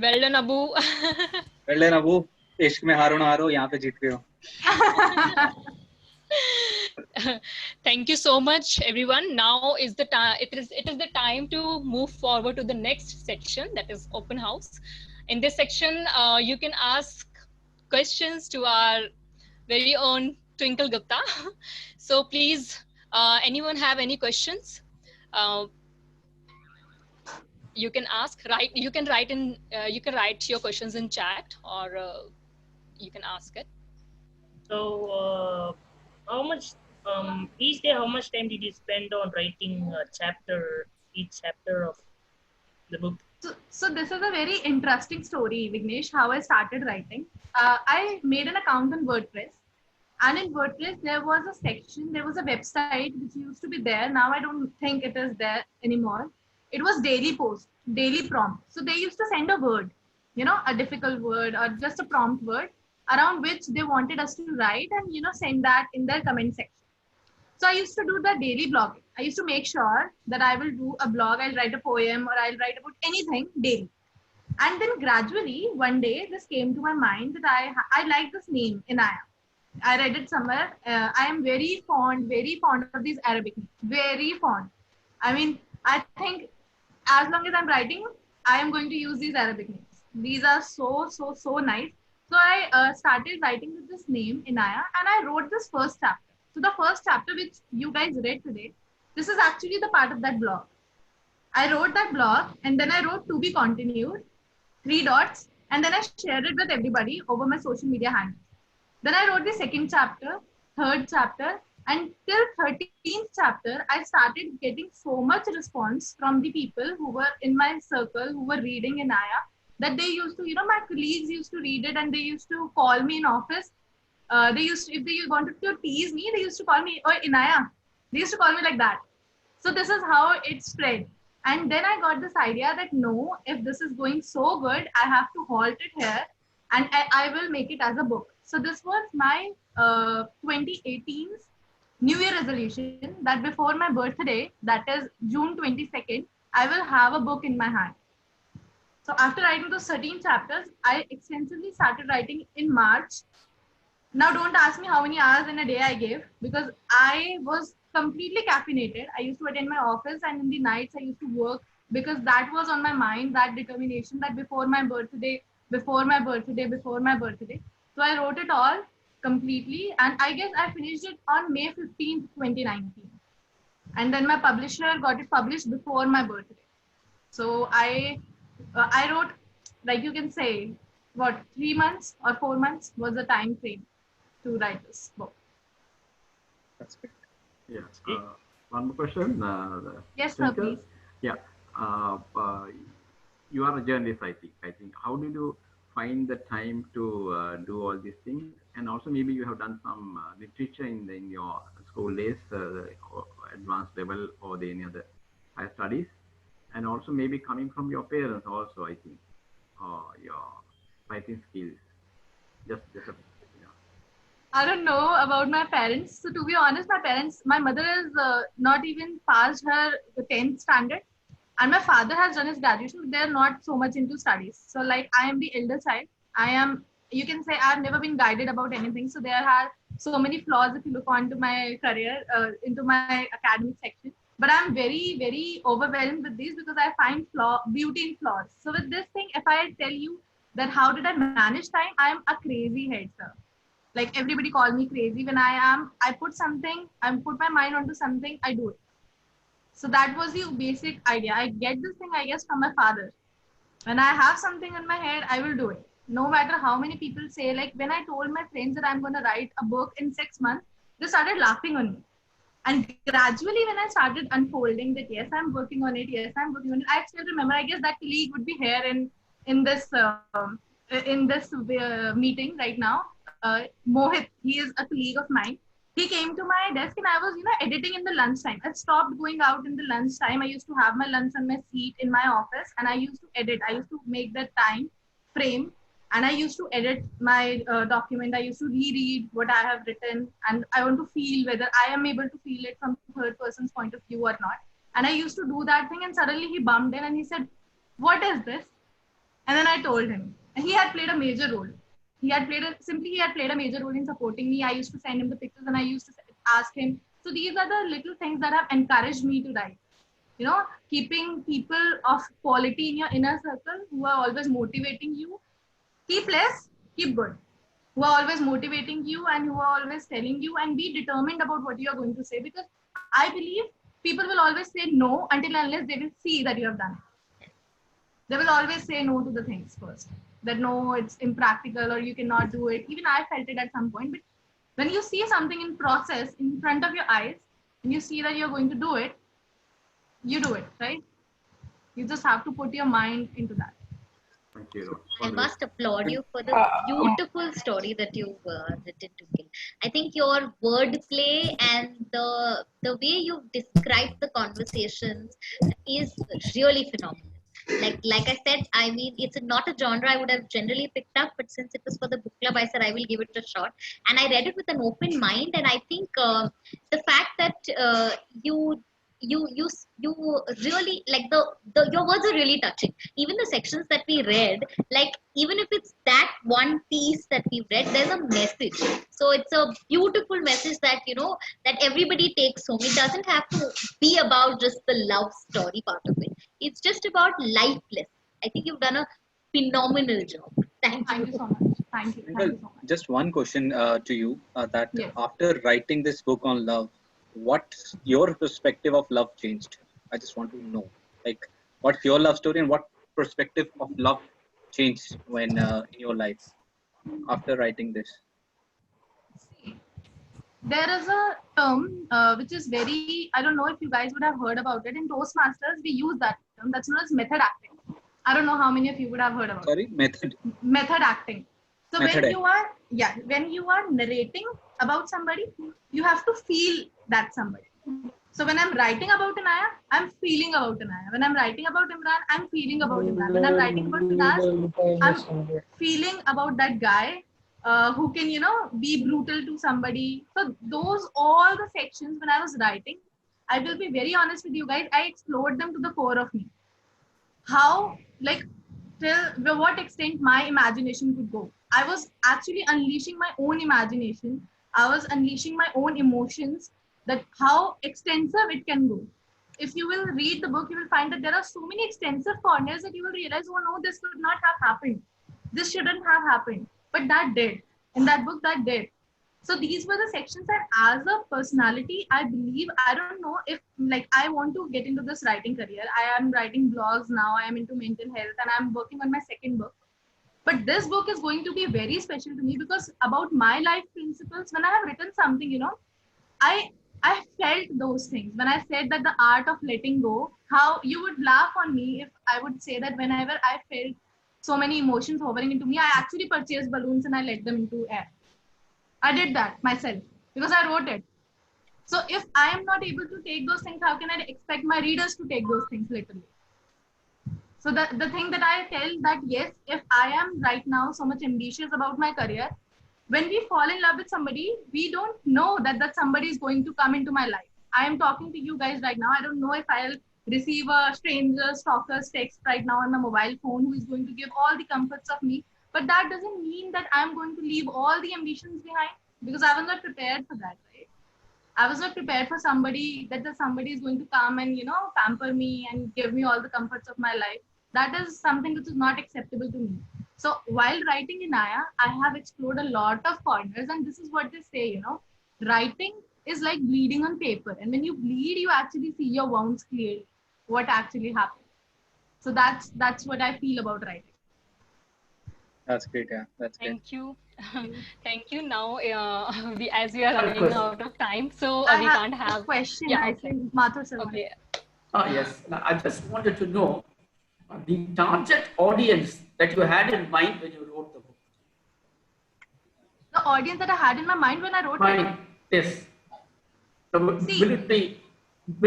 Well done, Abu. Well done, Abu. इश्क में हारो ना हारो, यहाँ पे जीत गए हो. Thank you so much, everyone. Now is the time. It is the time to move forward to the next section, that is open house. In this section, you can ask questions to our very own Twinkle Gupta. So please, anyone have any questions? You can ask. You can write in. You can write your questions in chat, or you can ask it. So, how much each day? How much time did you spend on writing each chapter of the book? So this is a very interesting story, Vignesh, how I started writing. I made an account on WordPress. And in WordPress, there was a section, there was a website which used to be there. Now I don't think it is there anymore. It was daily post, daily prompt. So they used to send a word, a difficult word or just a prompt word around which they wanted us to write and, send that in their comment section. So I used to do the daily blogging. I used to make sure that I will do a blog, I'll write a poem or I'll write about anything daily. And then gradually, one day, this came to my mind that I like this name, Inaya. I read it somewhere. I am very fond of these Arabic names. Very fond. I mean, I think as long as I'm writing, I am going to use these Arabic names. These are so nice. So I started writing with this name, Inaya, and I wrote this first chapter. So the first chapter which you guys read today, this is actually the part of that blog. I wrote that blog and then I wrote to be continued, 3 dots, and then I shared it with everybody over my social media handles. Then I wrote the second chapter, third chapter, and till 13th chapter, I started getting so much response from the people who were in my circle, who were reading Inaya, that they used to, my colleagues used to read it and they used to call me in office. If they wanted to tease me, they used to call me, oh, Inaya. They used to call me like that. So this is how it spread. And then I got this idea that no, if this is going so good, I have to halt it here and I will make it as a book. So this was my 2018's New Year resolution that before my birthday, that is June 22nd, I will have a book in my hand. So after writing those 13 chapters, I extensively started writing in March. Now don't ask me how many hours in a day I gave because I was completely caffeinated. I used to attend my office and in the nights I used to work because that was on my mind, that determination that before my birthday. So I wrote it all completely and I guess I finished it on May 15th, 2019. And then my publisher got it published before my birthday. So I wrote, like you can say, 3 months or 4 months was the time frame to write this book. That's great. Yeah. One more question. Yes, sir, please. Yeah. You are a journalist, I think. How did you find the time to do all these things? And also maybe you have done some literature in your school days, advanced level or any other higher studies. And also maybe coming from your parents also, I think, your writing skills. I don't know about my parents. So to be honest, my mother is not even passed her 10th standard. And my father has done his graduation, but they're not so much into studies. So like I am the elder child. You can say I've never been guided about anything. So there are so many flaws if you look onto my career, into my academic section. But I'm very, very overwhelmed with these because I find beauty in flaws. So with this thing, if I tell you that how did I manage time, I'm a crazy head, sir. Like everybody call me crazy when I put my mind onto something, I do it. So that was the basic idea. I get this thing, I guess, from my father. When I have something in my head, I will do it. No matter how many people say, like when I told my friends that I'm going to write a book in 6 months, they started laughing on me. And gradually, when I started unfolding that, yes, I'm working on it. Yes, I'm working on it. I still remember. I guess that colleague would be here in this meeting right now. Mohit, he is a colleague of mine. He came to my desk and I was, editing in the lunchtime. I stopped going out in the lunchtime. I used to have my lunch on my seat in my office and I used to edit. I used to make the time frame and I used to edit my document. I used to reread what I have written and I want to feel whether I am able to feel it from third person's point of view or not. And I used to do that thing and suddenly he bumped in and he said, "What is this?" And then I told him. And he had played a major role. He had played a major role in supporting me. I used to send him the pictures and I used to ask him. So these are the little things that have encouraged me to write. Keeping people of quality in your inner circle who are always motivating you. Keep less, keep good. Who are always motivating you and who are always telling you, and be determined about what you are going to say, because I believe people will always say no until unless they will see that you have done it. They will always say no to the things first. That no, it's impractical or you cannot do it. Even I felt it at some point. But when you see something in process in front of your eyes and you see that you're going to do it, you do it, right? You just have to put your mind into that. Thank you. I must applaud you for the beautiful story that you've written to me. I think your wordplay and the way you've described the conversations is really phenomenal. Like I said, I mean, it's not a genre I would have generally picked up, but since it was for the book club, I said I will give it a shot. And I read it with an open mind, and I think the fact that you really like your words are really touching. Even the sections that we read, like even if it's that one piece that we read, there's a message. So it's a beautiful message that that everybody takes home. It doesn't have to be about just the love story part of it. It's just about life lessons. I think you've done a phenomenal job. Thank you so much. Thank you. Well, just one question to you, that Yes. after writing this book on love, what's your perspective of love changed? I just want to know, like, what's your love story and what perspective of love changed when in your life after writing this? There is a term which is very, I don't know if you guys would have heard about it. In Toastmasters, we use that term. That's known as method acting. I don't know how many of you would have heard about Sorry, method. it. Method acting. So Method when you are narrating about somebody, you have to feel that somebody. So when I'm writing about Anaya, I'm feeling about Anaya. When I'm writing about Imran, I'm feeling about Imran. When I'm writing about Naz, I'm feeling about that guy who can, be brutal to somebody. So those, all the sections when I was writing, I will be very honest with you guys, I explored them to the core of me. How, like, till what extent my imagination could go. I was actually unleashing my own imagination. I was unleashing my own emotions, that how extensive it can go. If you will read the book, you will find that there are so many extensive corners that you will realize, oh no, this could not have happened. This shouldn't have happened. But that did. In that book, that did. So these were the sections that as a personality, I believe, I don't know if like I want to get into this writing career. I am writing blogs now. I am into mental health and I'm working on my second book. But this book is going to be very special to me because about my life principles, when I have written something, I felt those things. When I said that the art of letting go, how you would laugh on me if I would say that whenever I felt so many emotions hovering into me, I actually purchased balloons and I let them into air. I did that myself because I wrote it. So if I am not able to take those things, how can I expect my readers to take those things literally? So the thing that I tell that yes, if I am right now so much ambitious about my career, when we fall in love with somebody, we don't know that somebody is going to come into my life. I am talking to you guys right now. I don't know if I'll receive a stranger stalker's text right now on my mobile phone who is going to give all the comforts of me. But that doesn't mean that I'm going to leave all the ambitions behind because I was not prepared for that, right? I was not prepared for somebody that somebody is going to come and, pamper me and give me all the comforts of my life. That is something which is not acceptable to me. So while writing Inaya, I have explored a lot of corners, and this is what they say, writing is like bleeding on paper. And when you bleed, you actually see your wounds clearly, what actually happened. So that's what I feel about writing. That's great. Yeah, that's great. Thank you. Thank you. Now, as we are One running question. out of time, so I we have can't have. a question. Yeah, I okay. think Mathur sir. Okay. Yes. Now, I just wanted to know the target audience that you had in mind when you wrote the book. The audience that I had in my mind when I wrote it. Yes. So See, will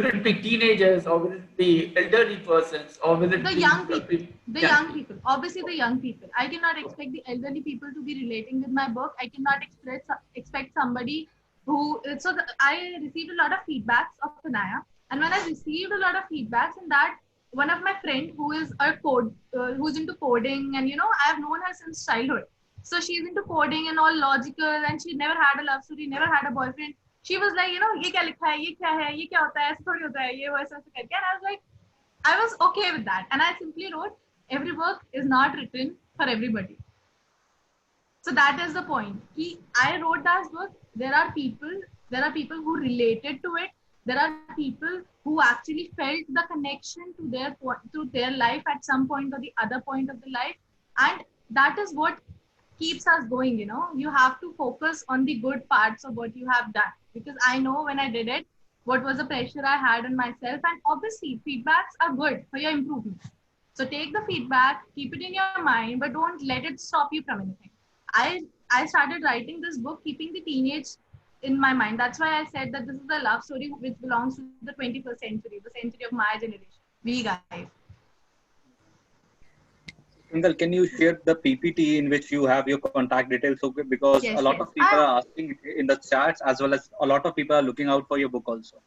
it be teenagers, or will it be elderly persons, or will it the be young people. The young young people. Obviously, the young people. I cannot expect the elderly people to be relating with my book. I cannot expect somebody who. I received a lot of feedbacks of Tanaya, and when I received a lot of feedbacks, and that one of my friend who is who's into coding, and I've known her since childhood. So she's into coding and all logical, and she never had a love story, never had a boyfriend. She was like, ये क्या लिखा है, ये क्या है, ये क्या होता है, ऐसे थोड़ी होता है, ये वैसे ऐसे करके. And I was like, I was okay with that. And I simply wrote, every work is not written for everybody. So that is the point. I wrote that book. There are people who related to it. There are people who actually felt the connection to their life at some point or the other point of the life. And that is what keeps us going. You have to focus on the good parts of what you have done, because I know when I did it what was the pressure I had on myself, and obviously feedbacks are good for your improvement. So take the feedback, keep it in your mind, but don't let it stop you from anything. I started writing this book keeping the teenage in my mind. That's why I said that this is a love story which belongs to the 21st century, the century of my generation, we guys. Twinkle, can you share the PPT in which you have your contact details? So, because Yes, a lot yes. of people are asking in the chats, as well as a lot of people are looking out for your book also.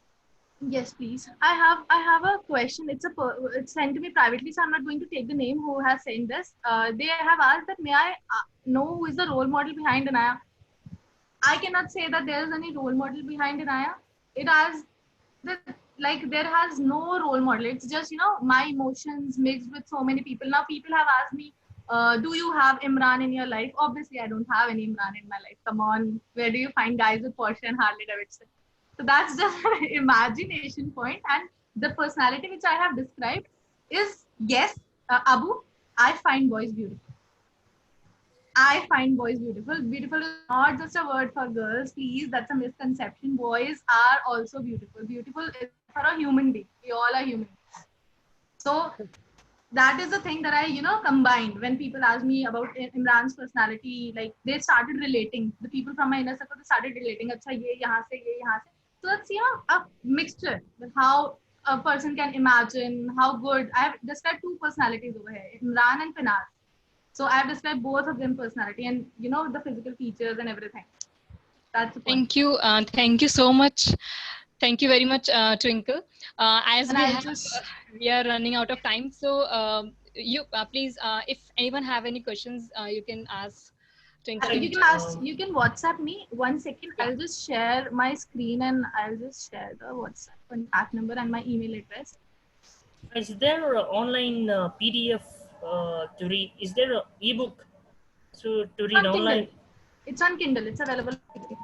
Yes, please. I have a question. It's sent to me privately, so I'm not going to take the name who has sent this. They have asked that may I know who is the role model behind Anaya. I cannot say that there is any role model behind Anaya. There has no role model. It's just my emotions mixed with so many people. Now people have asked me, do you have Imran in your life? Obviously, I don't have any Imran in my life. Come on, where do you find guys with Porsche and Harley Davidson? So that's just an imagination point. And the personality which I have described is, yes, Abu, I find boys beautiful. I find boys beautiful. Beautiful is not just a word for girls. Please, that's a misconception. Boys are also beautiful. Beautiful is for a human being. We all are human beings. So that is the thing that I, combined when people ask me about Imran's personality. Like they started relating. The people from my inner circle started relating. Acha, ye yahan se, ye yahan se. So that's a mixture with how a person can imagine how good. I have described two personalities over here, Imran and Pinaz. So I have described both of them personality and the physical features and everything. That's the point. Thank you. Thank you so much. Thank you very much, Twinkle. As we are running out of time, so you please, if anyone have any questions, you can ask Twinkle. You can WhatsApp me. 1 second. Yeah. I'll just share my screen and I'll just share the WhatsApp contact number and my email address. Is there an online PDF to read? Is there an ebook to read online? It's on Kindle. It's available. Okay.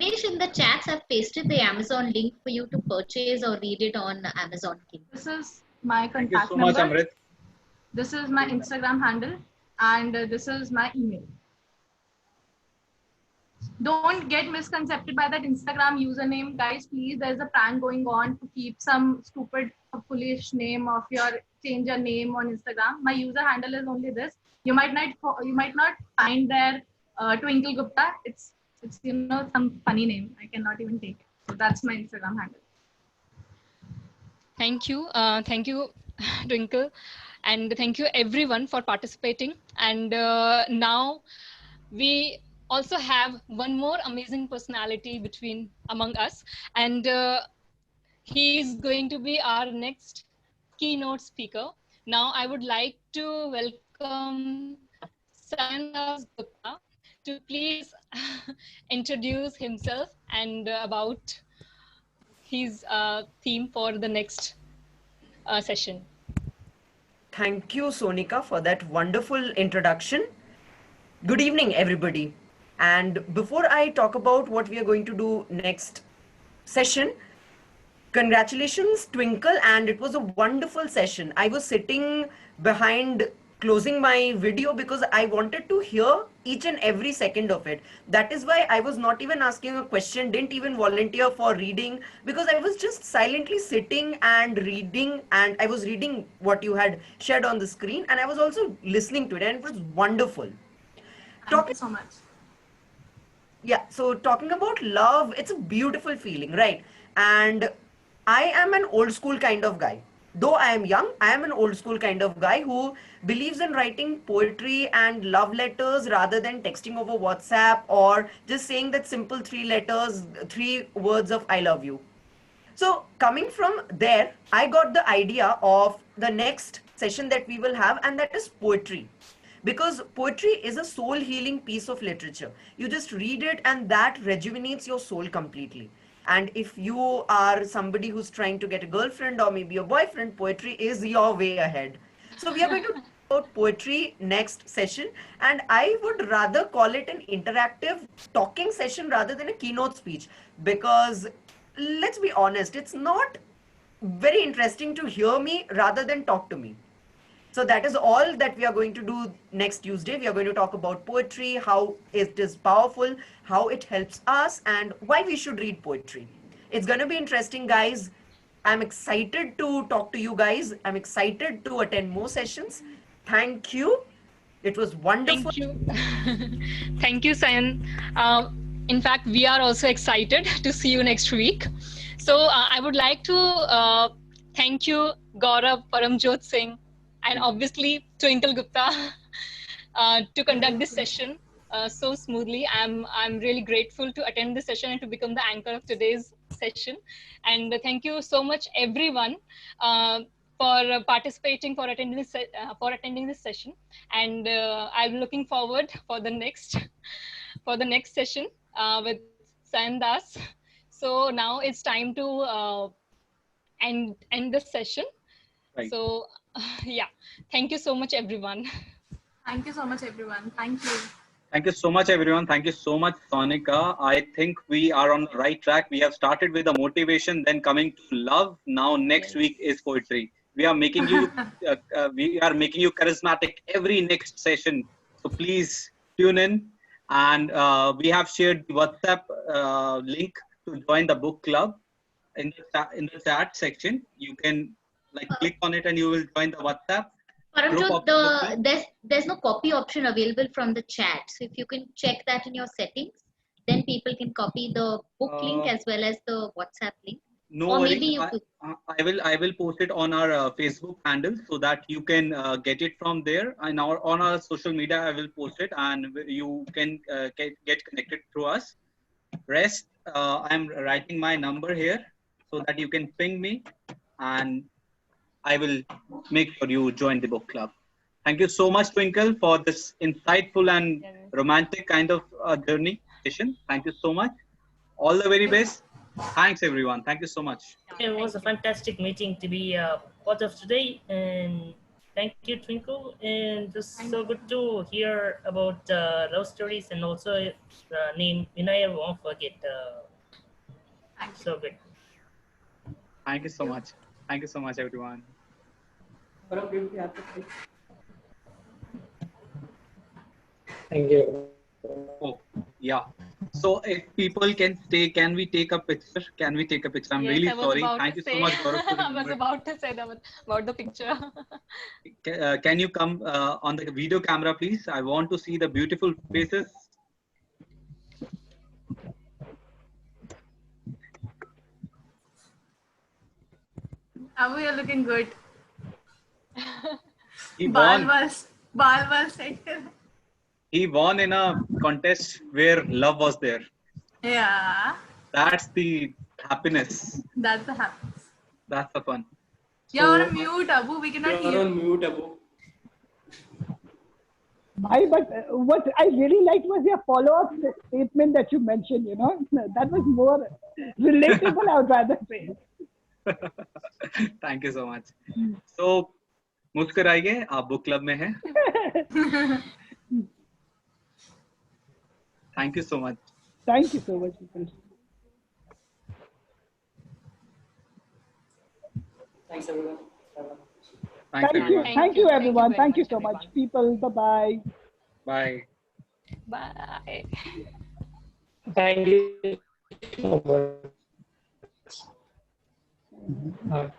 Ramesh, in the chats, I've pasted the Amazon link for you to purchase or read it on Amazon Kindle. This is my contact Thank you so number. much, Amrit. This is my Instagram handle, and this is my email. Don't get misconcepted by that Instagram username, guys. Please, there's a prank going on to keep some stupid, foolish name of change your name on Instagram. My user handle is only this. You might not find there Twinkle Gupta. It's some funny name. I cannot even take it. So that's my Instagram handle. Thank you, Twinkle, and thank you everyone for participating. And now we also have one more amazing personality among us, and he is going to be our next keynote speaker. Now I would like to welcome Sanaz Gupta to please introduce himself and about his theme for the next session. Thank you, Sonika, for that wonderful introduction. Good evening, everybody. And before I talk about what we are going to do next session, Congratulations, Twinkle, and it was a wonderful session. I was sitting behind closing my video because I wanted to hear each and every second of it. That is why I was not even asking a question, didn't even volunteer for reading, because I was just silently sitting and reading, and I was reading what you had shared on the screen, and I was also listening to it, and it was wonderful. Thank you so much. Yeah, so talking about love, it's a beautiful feeling, right? And I am an old school kind of guy. Though I am young, I am an old school kind of guy who believes in writing poetry and love letters rather than texting over WhatsApp or just saying that simple 3 letters, 3 words of I love you. So coming from there, I got the idea of the next session that we will have, and that is poetry. Because poetry is a soul healing piece of literature. You just read it and that rejuvenates your soul completely. And if you are somebody who's trying to get a girlfriend or maybe a boyfriend, poetry is your way ahead. So we are going to talk about poetry next session, and I would rather call it an interactive talking session rather than a keynote speech, because let's be honest, it's not very interesting to hear me rather than talk to me. So that is all that we are going to do next Tuesday. We are going to talk about poetry, how it is powerful, how it helps us, and why we should read poetry. It's going to be interesting, guys. I'm excited to talk to you guys. I'm excited to attend more sessions. Thank you. It was wonderful. Thank you. Thank you, Sayan. In fact, we are also excited to see you next week. So I would like to thank you, Gaurav, Paramjot Singh, and obviously Twinkle Gupta to conduct this session so smoothly. I'm really grateful to attend this session and to become the anchor of today's session. And thank you so much, everyone, for participating, for attending this session. And I'm looking forward for the next session with Sayan Das. So now it's time to end this session. Right. So yeah, thank you so much, everyone. Thank you so much, everyone. Thank you. Thank you so much, everyone. Thank you so much, Sonika. I think we are on the right track. We have started with the motivation, then coming to love. Now next week is poetry. We are making you charismatic every next session. So please tune in. And we have shared the WhatsApp link to join the book club in the chat section. You can click on it and you will join the WhatsApp. Paramjot, there's no copy option available from the chat. So if you can check that in your settings, then people can copy the book link as well as the WhatsApp link. No or worries. maybe you could. I will post it on our Facebook handle so that you can get it from there. And on our social media, I will post it and you can get connected through us. Rest, I'm writing my number here so that you can ping me and I will make sure you join the book club. Thank you so much, Twinkle, for this insightful and romantic kind of journey session. Thank you so much. All the very best. Thanks, everyone. Thank you so much. It was a fantastic meeting to be part of today, and thank you, Twinkle. And just so good to hear about love stories, and also the name Vinaya won't forget. So good. Thank you so much. Thank you so much, everyone. Thank you. Oh, yeah. So if people can stay, can we take a picture? Can we take a picture? I'm really sorry. Thank you so much, Gaurav. I was about to say that about the picture. Can you come on the video camera, please? I want to see the beautiful faces. Abu, you're looking good. He won. Bal said it. He won in a contest where love was there. Yeah. That's the happiness. That's the happiness. That's the fun. You're on mute, Abu. We cannot hear. You're on mute, Abu. But what I really liked was your follow-up statement that you mentioned, that was more relatable, I would rather say. Thank you so much. So, मुस्कुराइए, आप book club में हैं. Thank you so much. Thank you so much. Thanks everyone. Thanks, Thank you. everyone. Thank you, everyone. very Thank you much, so much, everyone. people. Bye-bye. Bye. Bye. Thank you so much.